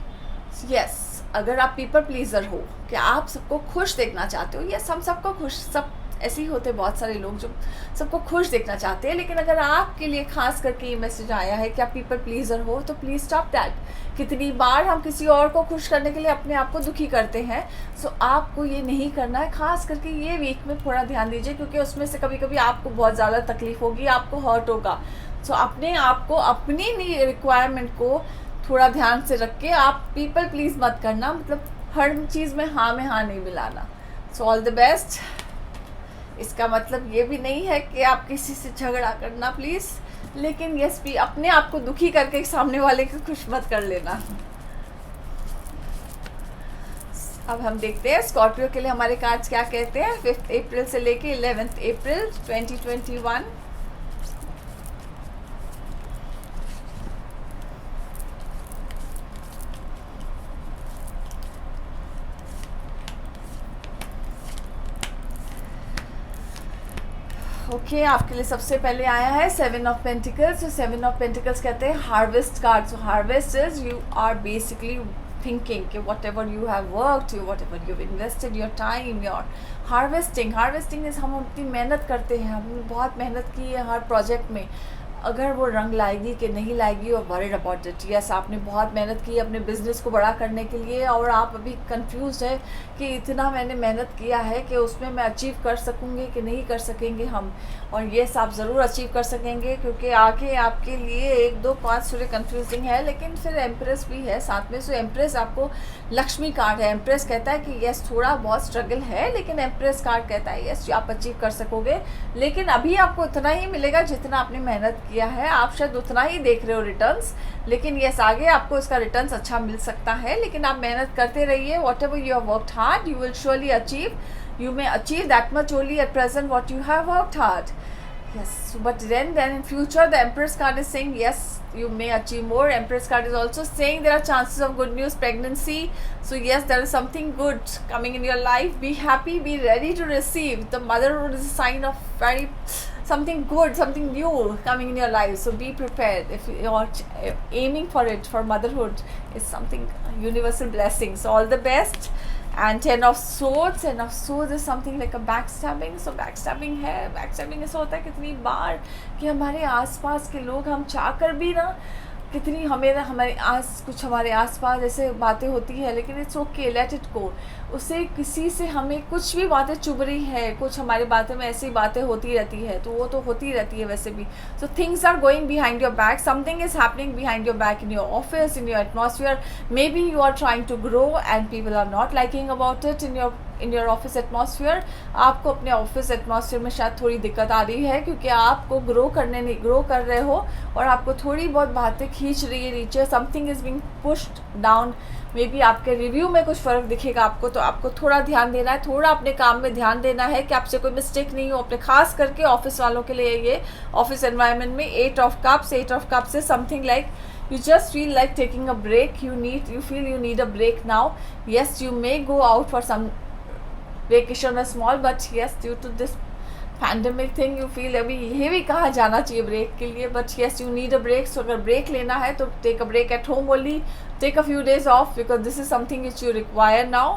Yes, अगर आप पीपल प्लीजर हो कि आप सबको खुश देखना चाहते हो, यस हम सबको खुश, सब ऐसे ही होते हैं बहुत सारे लोग जो सबको खुश देखना चाहते हैं. लेकिन अगर आपके लिए खास करके ये मैसेज आया है कि आप पीपल प्लीजर हो तो प्लीज़ स्टॉप दैट. कितनी बार हम किसी और को खुश करने के लिए अपने आप को दुखी करते हैं. सो आपको ये नहीं करना है. खास करके ये वीक में थोड़ा ध्यान दीजिए क्योंकि उसमें से कभी कभी आपको बहुत ज़्यादा तकलीफ होगी, आपको हर्ट होगा. सो अपने आप को, अपनी रिक्वायरमेंट को थोड़ा ध्यान से रख के आप पीपल प्लीज़ मत करना. मतलब हर चीज़ में हाँ नहीं मिलाना. सो ऑल द बेस्ट. इसका मतलब ये भी नहीं है कि आप किसी से झगड़ा करना प्लीज़, लेकिन यस भी अपने आप को दुखी करके सामने वाले को खुश मत कर लेना. अब हम देखते हैं स्कॉर्पियो के लिए हमारे कार्ड्स क्या कहते हैं 5 अप्रैल से लेके 11 अप्रैल 2021. ओके आपके लिए सबसे पहले आया है 7 ऑफ पेंटिकल्स. तो 7 ऑफ पेंटिकल्स कहते हैं harvest card. So harvest is you are basically thinking कि whatever you have worked, whatever you invested your time, your harvesting is हम अपनी मेहनत करते हैं, हमने बहुत मेहनत की है हर प्रोजेक्ट में. अगर वो रंग लाएगी कि नहीं लाएगी और वरीड अबाउट इट. यस आपने बहुत मेहनत की अपने बिज़नेस को बड़ा करने के लिए और आप अभी कंफ्यूज है कि इतना मैंने मेहनत किया है कि उसमें मैं अचीव कर सकूँगी कि नहीं कर सकेंगे हम. और येस आप ज़रूर अचीव कर सकेंगे क्योंकि आगे आपके लिए 1 2 5 थोड़े कंफ्यूजिंग है. लेकिन फिर एम्प्रेस भी है साथ में. सो एम्प्रेस आपको लक्ष्मी कार्ड है. एम्प्रेस कहता है कि यस थोड़ा बहुत स्ट्रगल है लेकिन एम्प्रेस कार्ड कहता है यस आप अचीव कर सकोगे. लेकिन अभी आपको उतना ही मिलेगा जितना आपने मेहनत किया है. आप शायद उतना ही देख रहे हो रिटर्न्स, लेकिन यस आगे आपको इसका रिटर्न्स अच्छा मिल सकता है. लेकिन आप मेहनत करते रहिए. What ever you have worked hard you will surely achieve. You may achieve that much only at present what you have worked hard. Yes, but then in future the Empress card is saying yes you may achieve more. Empress card is also saying there are chances of good news, pregnancy. So yes, there is something good coming in your life. Be happy, be ready to receive. The motherhood is a sign of very something good, something new coming in your life. So be prepared. If you are aiming for it, for motherhood is something universal blessing. So all the best. And 10 of swords is something like a backstabbing. So backstabbing ऐसा होता है कितनी बार कि हमारे आसपास के लोग हम चाहकर भी ना कितनी हमारे आसपास ऐसे बातें होती है. लेकिन it's okay, let it go. उससे किसी से हमें कुछ भी बातें चुभ रही है, कुछ हमारी बातों में ऐसी बातें होती रहती है तो वो तो होती रहती है वैसे भी. So things are going behind your back. Something is happening behind your back in your office, in your atmosphere. Maybe you are trying to grow and people are not liking about it in your in your office atmosphere. आपको अपने ऑफिस एटमॉस्फेयर में शायद थोड़ी दिक्कत आ रही है क्योंकि आपको ग्रो कर रहे हो और आपको थोड़ी बहुत बातें खींच रही है नीचे, something is being pushed down. May be आपके रिव्यू में कुछ फ़र्क दिखेगा आपको, तो आपको थोड़ा ध्यान देना है, थोड़ा अपने काम में ध्यान देना है कि आपसे कोई मिस्टेक नहीं हो। अपने खास करके ऑफिस वालों के लिए ये ऑफिस एनवायरनमेंट में 8 of cups is something like you just feel like taking a break, you feel you need a break now. Yes, you may go out for some vacation or small, but yes, due to this pandemic thing you feel अभी ये भी कहाँ जाना चाहिए ब्रेक के लिए, but yes you need a break. So अगर ब्रेक लेना है तो take a break at home only, take a few days off because this is something which you require now.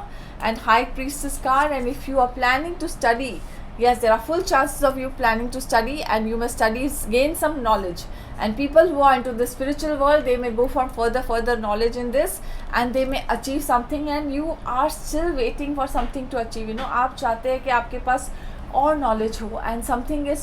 And High Priestess card, and if you are planning to study, yes, there are full chances of you planning to study, and you must gain some knowledge. And people who are into the spiritual world, they may go for further knowledge in this, and they may achieve something, and you are still waiting for something to achieve. आप चाहते हैं कि आपके पास और नॉलेज हो, and something is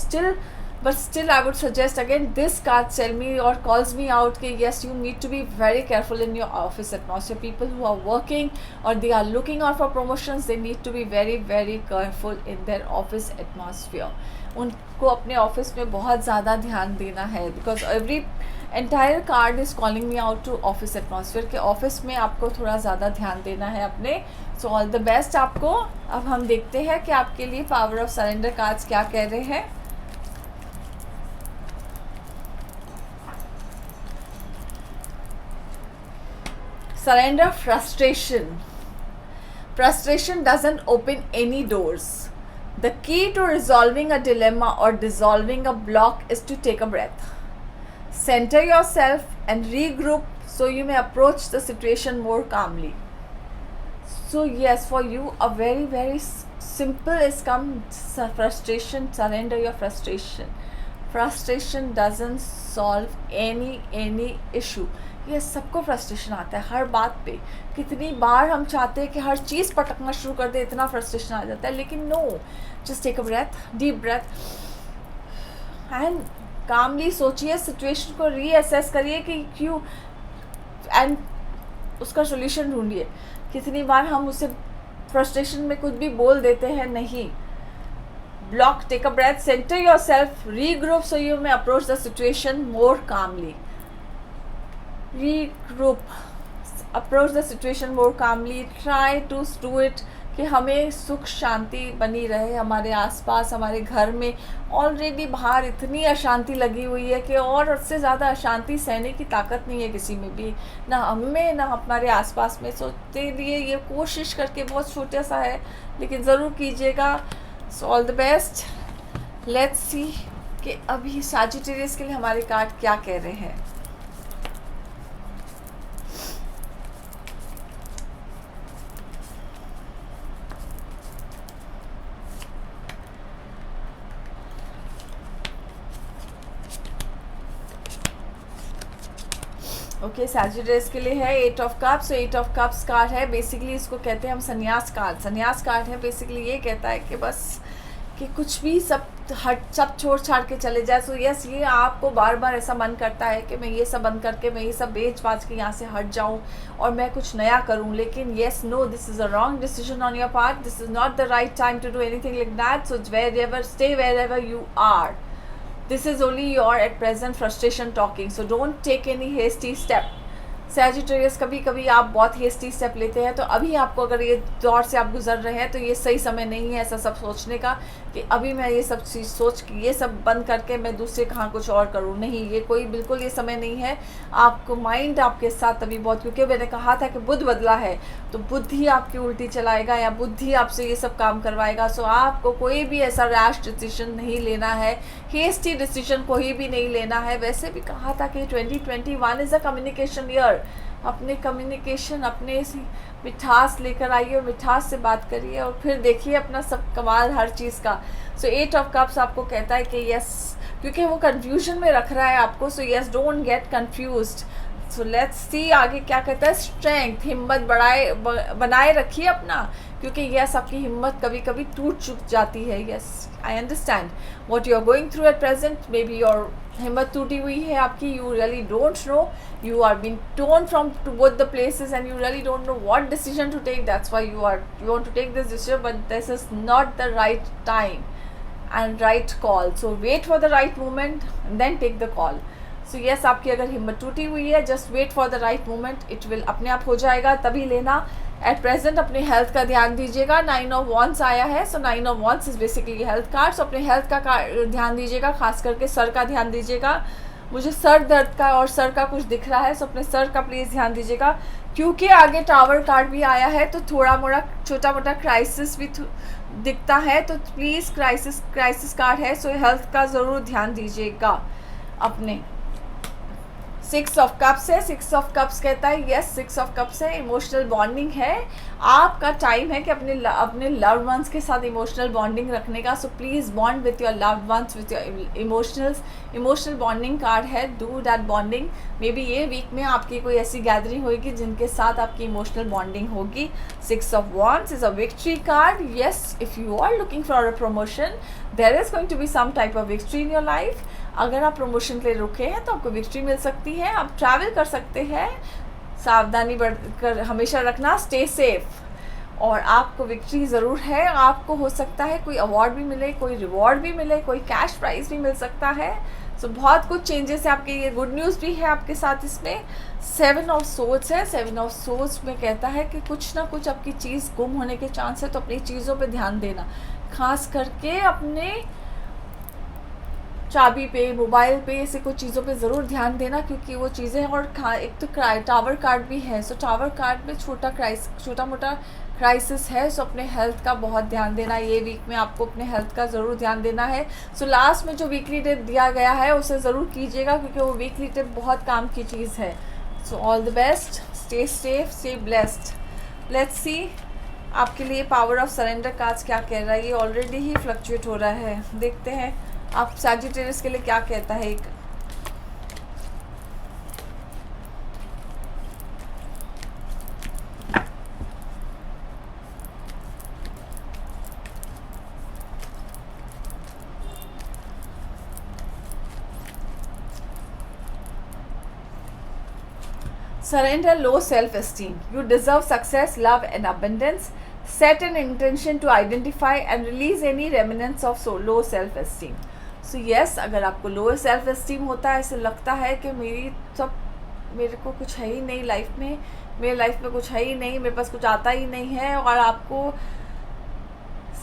still I would suggest again this card tell me और कॉल्स मी आउट कि yes you need to be very careful in your office atmosphere. People who are working और they are looking out for promotions, they need to be very very careful in their office atmosphere. उनको अपने ऑफिस में बहुत ज़्यादा ध्यान देना है, because every entire card is calling me out to office atmosphere के ऑफिस में आपको थोड़ा ज़्यादा ध्यान देना है अपने। सो ऑल द बेस्ट आपको। अब हम देखते हैं कि आपके लिए पावर ऑफ सरेंडर कार्ड्स क्या कह रहे हैं। Surrender frustration doesn't open any doors. The key to resolving a dilemma or dissolving a block is to take a breath, center yourself and regroup so you may approach the situation more calmly. So yes, for you a very very simple is come frustration. Surrender your frustration. Frustration doesn't solve any issue. ये सबको फ्रस्ट्रेशन आता है हर बात पे। कितनी बार हम चाहते हैं कि हर चीज़ पटकना शुरू कर दे, इतना फ्रस्ट्रेशन आ जाता है, लेकिन no, just take a breath, deep breath, and calmly सोचिए, सिचुएशन को रीअसेस करिए कि क्यों, एंड उसका सोल्यूशन ढूंढिए। कितनी बार हम उसे फ्रस्ट्रेशन में कुछ भी बोल देते हैं, नहीं, block, take a breath, centre yourself, regroup so you may approach the situation more calmly. regroup, approach the situation more calmly, try to do it कि हमें सुख शांति बनी रहे हमारे आसपास, हमारे घर में। ऑलरेडी बाहर इतनी अशांति लगी हुई है कि और उससे ज़्यादा अशांति सहने की ताकत नहीं है किसी में भी, ना हमें ना हमारे आसपास में। सोचते लिए ये कोशिश करके बहुत छोटा सा है, लेकिन ज़रूर कीजिएगा। सो all the best. Let's see कि अभी सैजिटेरियस के लिए हमारे कार्ड क्या कह रहे हैं। ओके, सैजिटेरियस के लिए है 8 of cups. 8 of cups card है, बेसिकली इसको कहते हैं हम संन्यास कार्ड। संन्यास कार्ड है, बेसिकली ये कहता है कि बस कि कुछ भी सब छोड़ छाड़ के चले जाए। सो यस, ये आपको बार बार ऐसा मन करता है कि मैं ये सब बंद करके, मैं ये सब बेच बाच के यहाँ से हट जाऊँ और मैं कुछ नया करूँ, लेकिन yes, no, this is a wrong decision on your part, this is not the right time to do anything like that. So stay wherever you are. This is only your at present frustration talking, so don't take any hasty step. Sagittarius, कभी कभी आप बहुत हेस्टी स्टेप लेते हैं, तो अभी आपको अगर ये दौर से आप गुजर रहे हैं तो ये सही समय नहीं है ऐसा सब सोचने का कि अभी मैं ये सब चीज़ सोच के ये सब बंद करके मैं दूसरे कहाँ कुछ और करूँ। नहीं, ये कोई बिल्कुल ये समय नहीं है। आपको माइंड आपके साथ अभी बहुत, क्योंकि मैंने कहा था कि बुध बदला है तो बुद्धि आपकी उल्टी चलाएगा या बुद्धि आपसे ये सब काम करवाएगा। सो आपको कोई भी ऐसा रैश डिसीजन नहीं लेना है, हेस्टी डिसीजन कोई भी नहीं लेना है। वैसे भी कहा था कि 2021 इज़ अ कम्युनिकेशन ईयर। अपने कम्युनिकेशन, अपने मिठास लेकर आइए और मिठास से बात करिए और फिर देखिए अपना सब कमाल हर चीज़ का। सो 8 ऑफ कप्स आपको कहता है कि यस, क्योंकि वो कन्फ्यूजन में रख रहा है आपको। So yes, don't get confused, so let's सी आगे क्या कहता है। स्ट्रेंथ, हिम्मत बनाए रखिए अपना, क्योंकि यस आपकी हिम्मत कभी कभी टूट चुक जाती है। Yes I understand what you are going through at present. Maybe your हिम्मत टूटी हुई है आपकी, you really don't know, you are being torn from to both the places and you really don't know what decision to take. That's why you want to take this decision, but this is not the right time and right call. So wait for the right moment and then take the call. So yes, आपकी अगर हिम्मत टूटी हुई है, just wait for the right moment, it will अपने आप हो जाएगा, तभी लेना। एट प्रेजेंट अपने हेल्थ का ध्यान दीजिएगा। 9 ऑफ वॉन्ड्स आया है, so 9 of wands is basically health card. So अपने हेल्थ का ध्यान दीजिएगा, खास करके सर का ध्यान दीजिएगा। मुझे सर दर्द का और सर का कुछ दिख रहा है, सो अपने सर का प्लीज़ ध्यान दीजिएगा, क्योंकि आगे टावर कार्ड भी आया है, तो थोड़ा मोड़ा छोटा मोटा क्राइसिस भी दिखता है, तो प्लीज़ क्राइसिस कार्ड है, सो हेल्थ का ज़रूर ध्यान दीजिएगा अपने। 6 ऑफ कप्स है, 6 ऑफ कप्स कहता है यस 6 ऑफ कप्स है, इमोशनल बॉन्डिंग है। आपका टाइम है कि अपने लव्ड वंस के साथ इमोशनल बॉन्डिंग रखने का। So please bond with your loved ones, with your emotional bonding card है, do that bonding. Maybe ये वीक में आपकी कोई ऐसी गैदरिंग होगी जिनके साथ आपकी इमोशनल बॉन्डिंग होगी। 6 of wands is a victory card. Yes, if you are looking for a promotion, there is going to be some type of victory in your life. अगर आप प्रमोशन के लिए रुके हैं तो आपको विक्ट्री मिल सकती है। आप ट्रैवल कर सकते हैं, सावधानी बढ़कर हमेशा रखना, स्टे सेफ। और आपको विक्ट्री ज़रूर है। आपको हो सकता है कोई अवार्ड भी मिले, कोई रिवॉर्ड भी मिले, कोई कैश प्राइज़ भी मिल सकता है। सो बहुत कुछ चेंजेस है आपके, ये गुड न्यूज़ भी है आपके साथ इसमें। 7 ऑफ सोर्ड्स है, 7 ऑफ सोर्ड्स में कहता है कि कुछ ना कुछ आपकी चीज़ गुम होने के चांस है, तो अपनी चीज़ों पे ध्यान देना, खास करके अपने चाबी पे, मोबाइल पे, ऐसे कुछ चीज़ों पे ज़रूर ध्यान देना, क्योंकि वो चीज़ें। और एक तो टावर कार्ड भी है, सो टावर कार्ड में छोटा मोटा क्राइसिस है। सो अपने हेल्थ का बहुत ध्यान देना, ये वीक में आपको अपने हेल्थ का ज़रूर ध्यान देना है। सो लास्ट में जो वीकली टिप दिया गया है उसे ज़रूर कीजिएगा, क्योंकि वो वीकली टिप बहुत काम की चीज़ है। So all the best, stay safe, stay blessed. Let's see आपके लिए पावर ऑफ सरेंडर कार्ड्स क्या कह रहा है। ये ऑलरेडी ही फ्लक्चुएट हो रहा है, देखते हैं आप सैजिटेरियस के लिए क्या कहता है। एक surrender low self-esteem. You deserve success, love and abundance. Set an intention to identify and release any remnants of low self-esteem. So yes, अगर आपको लो सेल्फ एस्टीम होता है, ऐसे लगता है कि मेरे को कुछ है ही नहीं लाइफ में, मेरे लाइफ में कुछ है ही नहीं, मेरे पास कुछ आता ही नहीं है, और आपको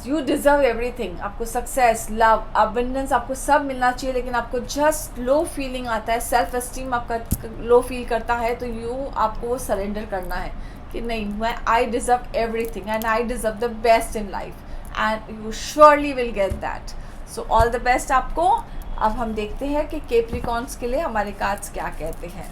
यू डिज़र्व एवरीथिंग, आपको सक्सेस, लव, अबंडेंस, आपको सब मिलना चाहिए, लेकिन आपको जस्ट लो फीलिंग आता है, सेल्फ एस्टीम आपका लो फील करता है, तो आपको वो सरेंडर करना है कि नहीं, I deserve everything and I deserve the best in life, and you surely will get that. So all the best आपको। अब हम देखते हैं कि कैप्रिकॉर्न्स के लिए हमारे कार्ड्स क्या कहते हैं।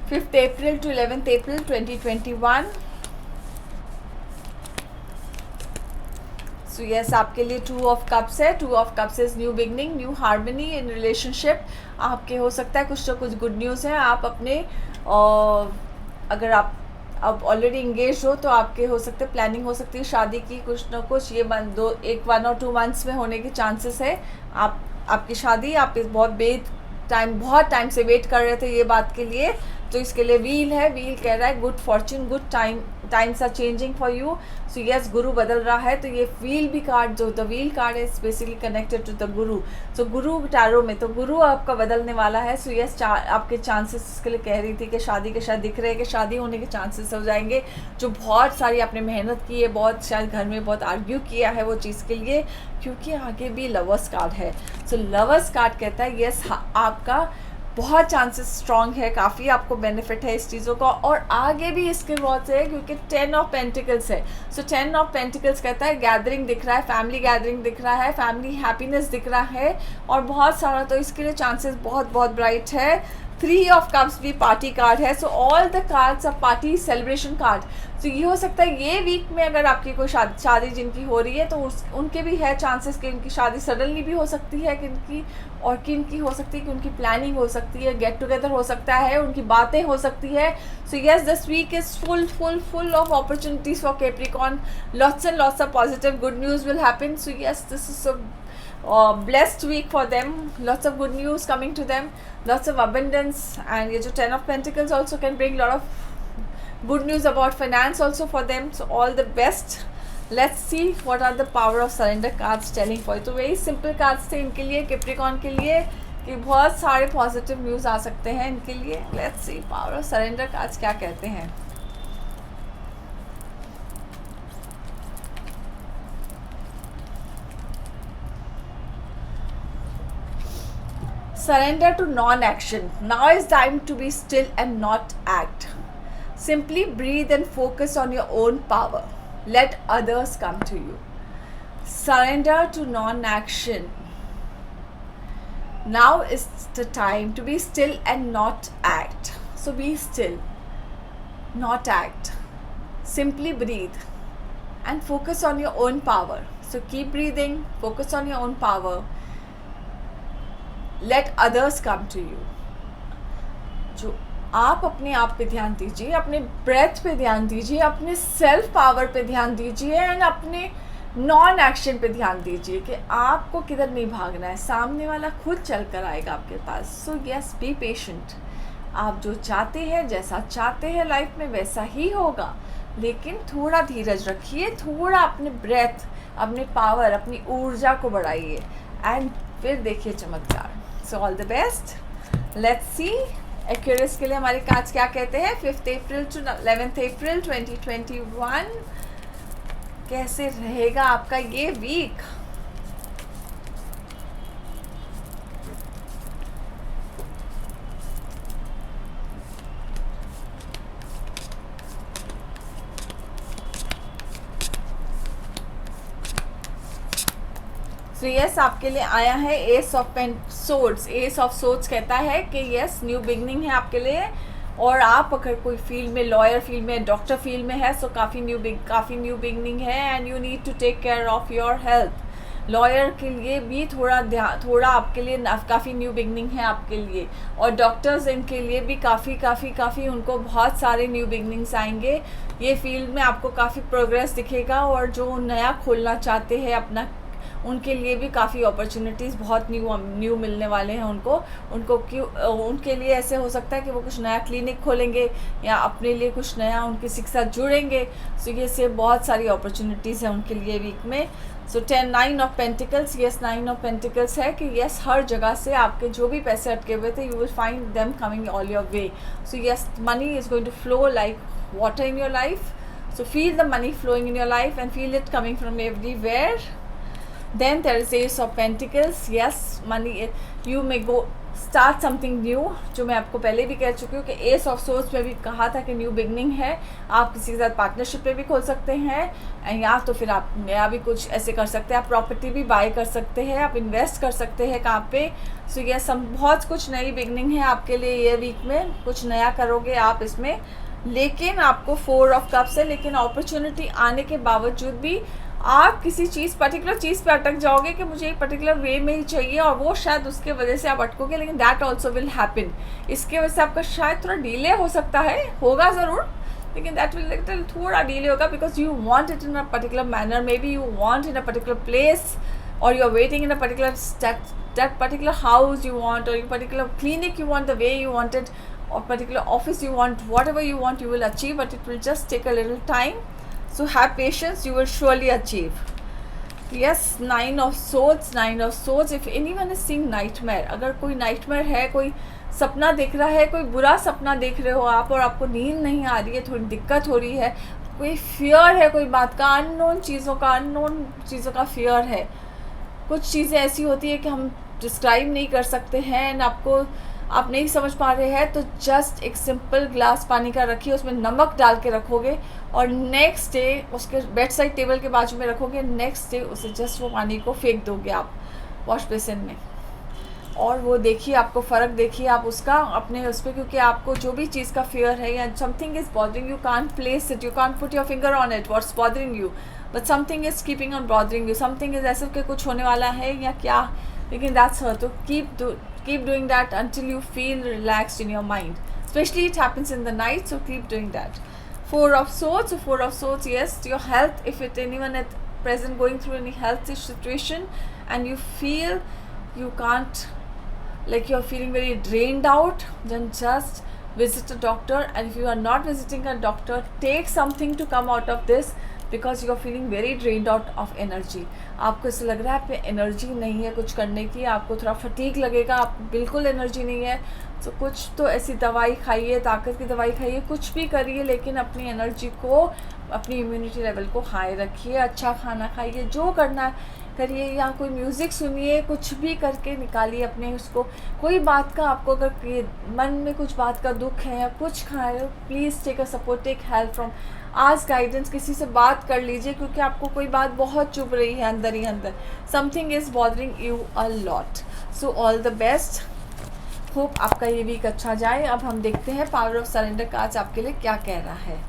Fifth April to 11th April 2021। So yes, आपके लिए 2 ऑफ कप्स है। 2 of cups is new beginning, new harmony in relationship. आपके हो सकता है कुछ ना कुछ गुड न्यूज़ है। आप अपने अगर आप अब ऑलरेडी इंगेज हो तो आपके हो सकते प्लानिंग हो सकती है शादी की, कुछ ना कुछ ये 1 और 2 मंथ्स में होने के चांसेस है। आपकी शादी, आप बहुत टाइम से वेट कर रहे थे ये बात के लिए, तो इसके लिए व्हील है। व्हील कह रहा है good fortune, good times are changing for you. So yes, Guru बदल रहा है, तो ये व्हील भी कार्ड, जो the wheel card is basically connected to the Guru. So Guru tarot में तो गुरु आपका बदलने वाला है। सो यस, आपके चांसेस इसके लिए कह रही थी कि शादी के शायद दिख रहे हैं कि शादी होने के चांसेस हो जाएंगे। जो बहुत सारी आपने मेहनत की है, बहुत शायद घर में बहुत आर्ग्यू किया है वो चीज़ के लिए, क्योंकि आगे भी लवर्स कार्ड है। सो लवर्स कार्ड कहता है यस, आपका बहुत चांसेस स्ट्रॉन्ग है, काफ़ी आपको बेनिफिट है इस चीज़ों का, और आगे भी इसके बहुत है क्योंकि 10 ऑफ पेंटिकल्स है। सो 10 ऑफ पेंटिकल्स कहता है गैदरिंग दिख रहा है, फैमिली गैदरिंग दिख रहा है, फैमिली हैप्पीनेस दिख रहा है और बहुत सारा, तो इसके लिए चांसेस बहुत बहुत ब्राइट है। 3 ऑफ कप्स भी पार्टी कार्ड है, so all the cards of party celebration card. तो ये हो सकता है ये वीक में अगर आपकी कोई शादी जिनकी हो रही है तो उनके भी है चांसेस कि उनकी शादी सडनली भी हो सकती है किनकी, और किनकी हो सकती है कि उनकी प्लानिंग हो सकती है, गेट टुगेदर हो सकता है, उनकी बातें हो सकती है। So yes, this week is full of opportunities for Capricorn, lots and lots of positive good news will happen. So yes, this is blessed week for them, lots of good news coming to them, lots of abundance, and ye jo 10 of Pentacles also can bring lot of good news about finance also for them. So all the best. Let's see what are the power of surrender cards telling for you. तो very simple cards थे इनके लिए, कैप्रिकॉर्न के लिए, कि बहुत सारे पॉजिटिव न्यूज़ आ सकते हैं इनके लिए। Let's see power of surrender cards क्या कहते हैं। Surrender to non-action. Now is time to be still and not act. Simply breathe and focus on your own power. Let others come to you. Surrender to non-action. Now is the time to be still and not act. So be still, not act. Simply breathe and focus on your own power. So keep breathing, focus on your own power. Let others come to you. जो आप अपने आप पे ध्यान दीजिए, अपने ब्रेथ पे ध्यान दीजिए, अपने सेल्फ पावर पे ध्यान दीजिए एंड अपने नॉन एक्शन पे ध्यान दीजिए कि आपको किधर नहीं भागना है, सामने वाला खुद चल कर आएगा आपके पास। So yes, be patient. आप जो चाहते हैं, जैसा चाहते हैं लाइफ में वैसा ही होगा, लेकिन थोड़ा धीरज रखिए, थोड़ा अपने ब्रेथ, अपने पावर, अपनी ऊर्जा को बढ़ाइए एंड फिर देखिए चमत्कार। सो all the best. Let's see Aquarius के लिए हमारे कार्ड्स क्या कहते हैं। 5 अप्रैल टू 11 अप्रैल 2021 कैसे रहेगा आपका ये वीक। सो यस, आपके लिए आया है S of swords. S of swords कहता है कि यस, न्यू बिगनिंग है आपके लिए, और आप अगर कोई फील्ड में, लॉयर फील्ड में, डॉक्टर फील्ड में है, सो काफ़ी न्यू बिगनिंग है and you need to take care of your health. Lawyer के लिए भी थोड़ा आपके लिए काफ़ी न्यू बिगनिंग है आपके लिए, और डॉक्टर्स इनके लिए भी काफ़ी उनको बहुत सारे न्यू बिगनिंग्स आएंगे। ये फील्ड में आपको काफ़ी प्रोग्रेस दिखेगा, और जो नया खोलना चाहते हैं अपना, उनके लिए भी काफ़ी अपॉर्चुनिटीज़ बहुत न्यू मिलने वाले हैं उनके लिए ऐसे हो सकता है कि वो कुछ नया क्लिनिक खोलेंगे या अपने लिए कुछ नया उनके साथ जुड़ेंगे। सो ये से बहुत सारी अपॉर्चुनिटीज़ हैं उनके लिए वीक में। सो 9 of pentacles, yes 9 of pentacles है कि यस, हर जगह से आपके जो भी पैसे अटके हुए थे, you will find them coming all your way. So yes, money is going to flow like water in your life. So feel the money flowing in your life and feel it coming from everywhere. Then there is Ace of Pentacles. Yes, money, you may go start something new, जो मैं आपको पहले भी कह चुकी हूँ कि Ace of Swords में भी कहा था कि न्यू बिगनिंग है। आप किसी के साथ पार्टनरशिप पे भी खोल सकते हैं, या तो फिर आप नया भी कुछ ऐसे कर सकते हैं। आप प्रॉपर्टी भी बाय कर सकते हैं, आप इन्वेस्ट कर सकते हैं कहाँ पे। सो ये सब बहुत कुछ नई बिगनिंग है आपके लिए ये वीक में, कुछ नया करोगे आप इसमें। लेकिन आपको 4 ऑफ कप्स है, लेकिन अपॉर्चुनिटी आने के बावजूद भी आप किसी पर्टिकुलर चीज़ पे अटक जाओगे कि मुझे एक पर्टिकुलर वे में ही चाहिए, और वो शायद उसके वजह से आप अटकोगे, लेकिन दैट ऑल्सो विल हैपन। इसके वजह से आपका शायद थोड़ा डिले हो सकता है, होगा ज़रूर, लेकिन दैट विल थोड़ा डिले होगा, because you want it in a particular manner, maybe you want in a particular place, और you are waiting in a particular that particular house you want, or your particular clinic you want, the way you want it, or particular office you want, whatever you want you will achieve, but it will just take a little time. So have patience, you will surely achieve. Yes, 9 of Swords, 9 of Swords. If anyone is seeing nightmare, अगर कोई nightmare है, कोई सपना देख रहा है, कोई बुरा सपना देख रहे हो आप और आपको नींद नहीं आ रही है, थोड़ी दिक्कत हो रही है, कोई फियर है कोई बात का, अननोन चीज़ों का फियर है। कुछ चीज़ें ऐसी होती है कि हम डिस्क्राइब नहीं कर सकते हैं, एंड आपको आप नहीं समझ पा रहे हैं तो जस्ट एक सिंपल ग्लास पानी का रखिए, उसमें नमक डाल के रखोगे और नेक्स्ट डे उसके बेड साइड टेबल के बाजू में रखोगे, नेक्स्ट डे उसे जस्ट वो पानी को फेंक दोगे आप वॉश बेसिन में, और वो देखिए आपको फ़र्क देखिए आप उसका अपने उस पर, क्योंकि आपको जो भी चीज़ का फियर है या something is bothering you, can't place it, you can't put your finger on it what's bothering you, but something is keeping on bothering you, something is ऐसे कि कुछ होने वाला है या क्या, लेकिन दैट्स हर, तो keep doing that until you feel relaxed in your mind, especially it happens in the night, so keep doing that. Four of Swords. So Four of Swords, yes, your health, if it anyone at present going through any health situation and you feel you can't, like you're feeling very drained out, then just visit a doctor, and if you are not visiting a doctor, take something to come out of this, because you are feeling very drained out of energy, आपको ऐसा लग रहा है आप पे एनर्जी नहीं है कुछ करने की, आपको थोड़ा फटीक लगेगा, आप बिल्कुल एनर्जी नहीं है, तो कुछ तो ऐसी दवाई खाइए, ताकत की दवाई खाइए, कुछ भी करिए, लेकिन अपनी एनर्जी को, अपनी इम्यूनिटी लेवल को हाई रखिए, अच्छा खाना खाइए, जो करना करिए, या कोई म्यूज़िक सुनिए, कुछ भी करके निकालिए अपने उसको, कोई बात का आपको अगर मन में कुछ बात का दुख है या कुछ खाए, please take a support, take help from, आज गाइडेंस, किसी से बात कर लीजिए, क्योंकि आपको कोई बात बहुत चुभ रही है अंदर ही अंदर, something is bothering you a lot, so all the best, hope आपका ये वीक अच्छा जाए। अब हम देखते हैं पावर ऑफ सरेंडर कार्ड्स आपके लिए क्या कह रहा है।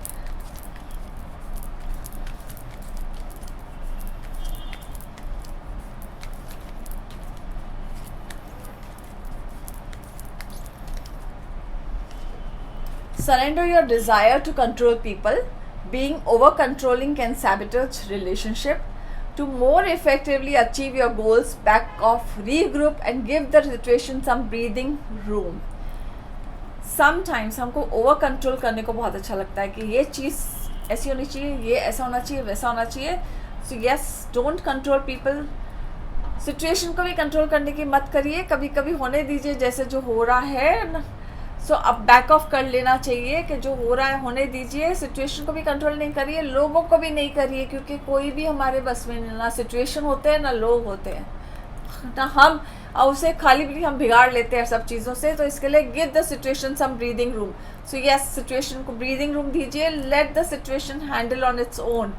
Surrender your desire to control people. Being over-controlling can sabotage relationship. To more effectively achieve your goals, back off, regroup and give the situation some breathing room. Sometimes हमको ओवर कंट्रोल करने को बहुत अच्छा लगता है कि ये चीज़ ऐसी होनी चाहिए, ये ऐसा होना चाहिए, वैसा होना चाहिए। So yes, don't control people. Situation को भी कंट्रोल करने की मत करिए, कभी कभी होने दीजिए जैसे जो हो रहा है। सो अब बैक ऑफ कर लेना चाहिए कि जो हो रहा है होने दीजिए, सिचुएशन को भी कंट्रोल नहीं करिए, लोगों को भी नहीं करिए, क्योंकि कोई भी हमारे बस में ना सिचुएशन होते हैं ना लोग होते हैं, ना हम उसे खाली भी हम बिगाड़ लेते हैं सब चीज़ों से। तो इसके लिए give the situation some breathing room. So yes, situation को ब्रीदिंग रूम दीजिए, let the situation handle on its own.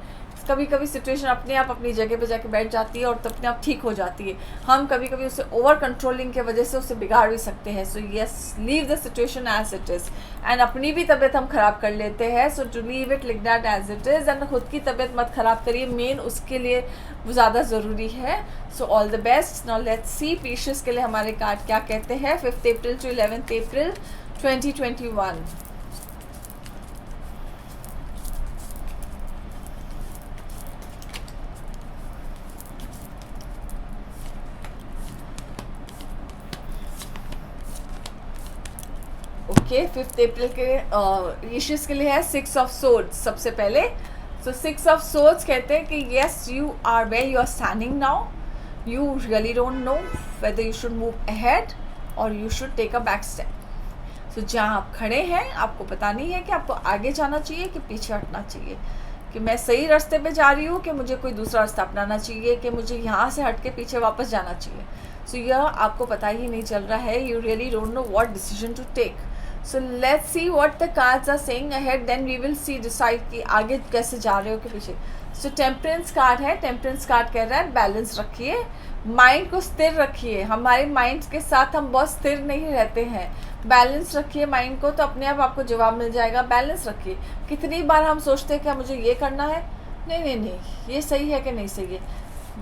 कभी कभी सिचुएशन अपने आप अपनी जगह पे जाके बैठ जाती है और तो अपने आप ठीक हो जाती है। हम कभी कभी उसे ओवर कंट्रोलिंग के वजह से उसे बिगाड़ भी सकते हैं। So yes, leave the situation as it is, and अपनी भी तबीयत हम ख़राब कर लेते हैं। So to leave it like that as it is, and खुद की तबीयत मत ख़राब करिए, मेन उसके लिए वो ज़्यादा ज़रूरी है। So all the best. Now let's see Pisces के लिए हमारे कार्ड क्या कहते हैं 5 अप्रैल टू 11 अप्रैल 2021। ओके, 5 अप्रैल के इश्यूज के लिए है 6 ऑफ सोर्ड्स सबसे पहले। सो 6 ऑफ सोर्ड्स कहते हैं कि yes, you are where you are standing now, you really don't know whether you should move ahead और you should take a back step. So जहाँ आप खड़े हैं आपको पता नहीं है कि आपको आगे जाना चाहिए कि पीछे हटना चाहिए, कि मैं सही रास्ते पे जा रही हूँ कि मुझे कोई दूसरा रास्ता अपनाना चाहिए, कि मुझे यहाँ से हट के पीछे वापस जाना चाहिए। सो यह आपको पता ही नहीं चल रहा है, you really don't know what decision to take. So let's see what the cards are saying ahead, then we will see decide कि आगे कैसे जा रहे हो कि पीछे। सो टेम्परेंस कार्ड है, टेम्परेंस कार्ड कह रहा है बैलेंस रखिए, माइंड को स्थिर रखिए। हमारे माइंड के साथ हम बहुत स्थिर नहीं रहते हैं, बैलेंस रखिए माइंड को, तो अपने आप आपको जवाब मिल जाएगा। बैलेंस रखिए। कितनी बार हम सोचते हैं कि मुझे ये करना है, नहीं नहीं नहीं ये सही है कि नहीं सही है,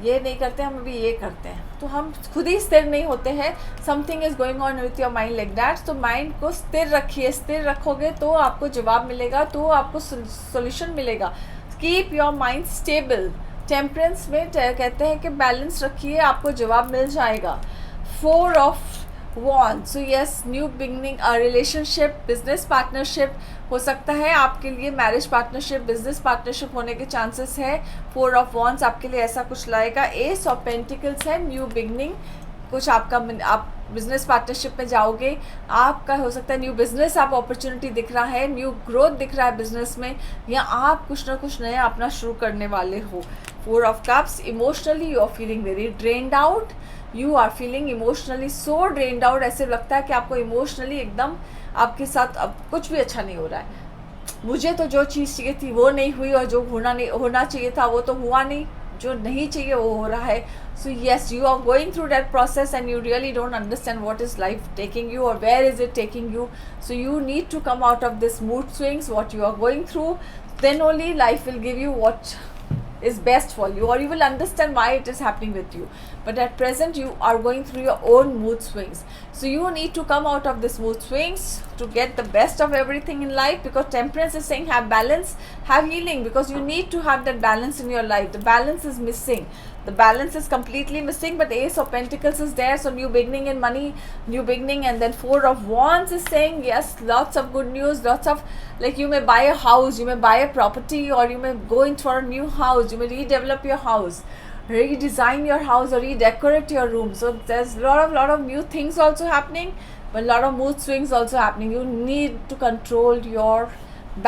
ये नहीं करते, हम अभी ये करते हैं, तो हम खुद ही स्थिर नहीं होते हैं। Something is going on with your mind like that. तो माइंड को स्थिर रखिए, स्थिर रखोगे तो आपको जवाब मिलेगा, तो आपको सोल्यूशन मिलेगा। Keep your mind stable. Temperance में कहते हैं कि बैलेंस रखिए, आपको जवाब मिल जाएगा। 4 of wands, so yes, new beginning, relationship, business partnership हो सकता है आपके लिए, मैरिज पार्टनरशिप, बिजनेस पार्टनरशिप होने के चांसेस है। 4 ऑफ वॉन्ड्स आपके लिए ऐसा कुछ लाएगा। एस ऑफ पेंटिकल्स है, न्यू बिगनिंग, कुछ आपका आप बिजनेस पार्टनरशिप में जाओगे, आपका हो सकता है न्यू बिजनेस आप अपॉर्चुनिटी दिख रहा है, न्यू ग्रोथ दिख रहा है बिजनेस में, या आप कुछ ना कुछ नया अपना शुरू करने वाले हो। 4 of cups, emotionally you are feeling very drained out, you are feeling emotionally so drained out. ऐसे लगता है कि आपको इमोशनली एकदम आपके साथ अब कुछ भी अच्छा नहीं हो रहा है। मुझे तो जो चीज़ चाहिए थी वो नहीं हुई, और जो होना चाहिए था वो तो हुआ नहीं, जो नहीं चाहिए वो हो रहा है। So yes, you are going through that process and you really don't understand what is life taking you और where is it taking you. So you need to come out of this mood swings what you are going through, then only life will give you what is best for you, or you will understand why it is happening with you. But at present you are going through your own mood swings, so you need to come out of this mood swings to get the best of everything in life, because Temperance is saying have balance, have healing, because you need to have that balance in your life. The balance is missing, the balance is completely missing. But Ace of Pentacles is there, so new beginning in money, new beginning. And then 4 of Wands is saying yes, lots of good news, lots of, like, you may buy a house, you may buy a property, or you may go in for a new house, you may redevelop your house, redesign your house, or redecorate your room. So there's a lot of new things also happening, but a lot of mood swings also happening. You need to control your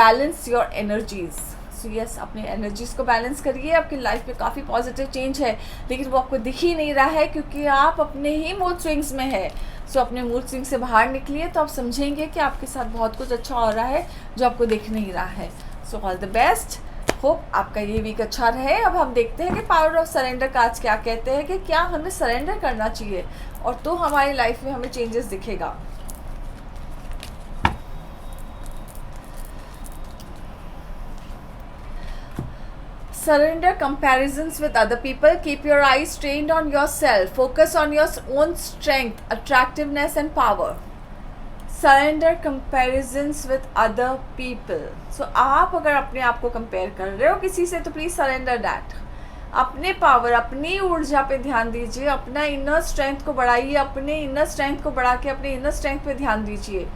balance your energies. So yes, अपने एनर्जीज़ को बैलेंस करिए। आपकी लाइफ में काफ़ी पॉजिटिव चेंज है, लेकिन वो आपको दिख ही नहीं रहा है क्योंकि आप अपने ही मूड स्विंग्स में है। सो अपने मूड स्विंग से बाहर निकलिए, तो आप समझेंगे कि आपके साथ बहुत कुछ अच्छा हो रहा है जो आपको दिख नहीं रहा है। So all the best, hope आपका ये वीक अच्छा रहे। अब हम देखते हैं कि पावर ऑफ सरेंडर कार्ड्स क्या कहते हैं कि क्या हमें सरेंडर करना चाहिए, और तो हमारी लाइफ में हमें चेंजेस दिखेगा। Surrender comparisons with other people. Keep your eyes trained on yourself. Focus on your own strength, attractiveness and power. Surrender comparisons with other people. So आप अगर अपने आप को कंपेयर कर रहे हो किसी से, तो प्लीज़ सरेंडर दैट। अपने पावर, अपनी ऊर्जा पे ध्यान दीजिए, अपना इनर स्ट्रेंथ को बढ़ाइए, अपने इनर स्ट्रेंथ को बढ़ा के अपने इनर स्ट्रेंथ पे ध्यान दीजिए।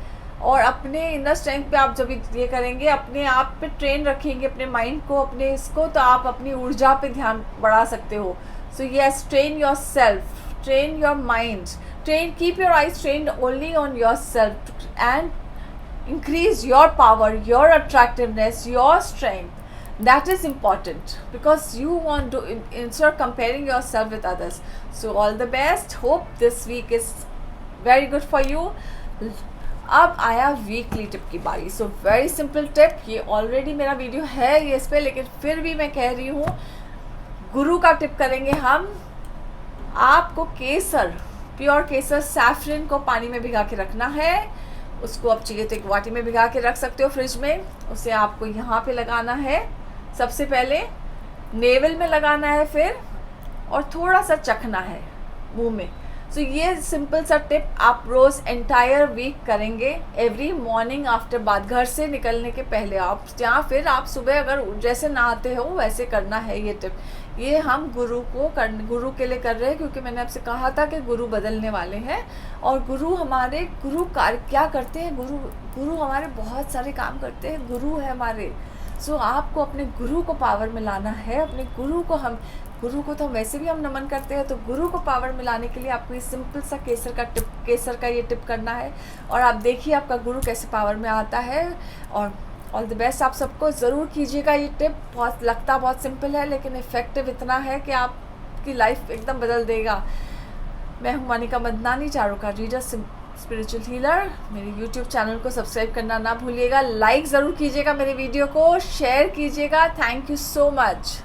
और अपने इनर स्ट्रेंथ पे आप जब ये करेंगे, अपने आप पे ट्रेन रखेंगे अपने माइंड को, अपने इसको, तो आप अपनी ऊर्जा पे ध्यान बढ़ा सकते हो। So yes, train yourself, train your mind, train, keep your eyes trained only on yourself and increase your power, your attractiveness, your strength. That is important because you want to instead of comparing yourself with others. So all the best. Hope this week is very good for you. अब आया वीकली टिप की बारी. So very simple tip. ये ऑलरेडी मेरा वीडियो है ये इस पर, लेकिन फिर भी मैं कह रही हूँ, गुरु का टिप करेंगे हम. आपको केसर, प्योर केसर, सैफरन को पानी में भिगा के रखना है. उसको आप चाहिए तो एक वाटी में भिगा के रख सकते हो फ्रिज में. उसे आपको यहाँ पे लगाना है, सबसे पहले नेवल में लगाना है, फिर और थोड़ा सा चखना है मुंह में. सो ये सिंपल सा टिप आप रोज़ एंटायर वीक करेंगे, एवरी मॉर्निंग आफ्टर बाथ, घर से निकलने के पहले आप, या फिर आप सुबह अगर जैसे नहाते हो वैसे करना है ये टिप. ये हम गुरु के लिए कर रहे हैं, क्योंकि मैंने आपसे कहा था कि गुरु बदलने वाले हैं. और गुरु कार्य क्या करते हैं, गुरु हमारे बहुत सारे काम करते हैं, गुरु है हमारे. सो आपको अपने गुरु को पावर में लाना है. अपने गुरु को तो वैसे भी हम नमन करते हैं, तो गुरु को पावर में लाने के लिए आपको ये सिंपल सा केसर का ये टिप करना है. और आप देखिए आपका गुरु कैसे पावर में आता है. और ऑल द बेस्ट आप सबको. ज़रूर कीजिएगा ये टिप. बहुत सिंपल है, लेकिन इफ़ेक्टिव इतना है कि आपकी लाइफ एकदम बदल देगा. मैं हूँ मोनिका मदनानी, चारों का रीडर, स्पिरिचुअल हीलर. मेरे YouTube चैनल को सब्सक्राइब करना ना भूलिएगा. लाइक ज़रूर कीजिएगा मेरे वीडियो को, शेयर कीजिएगा. Thank you so much.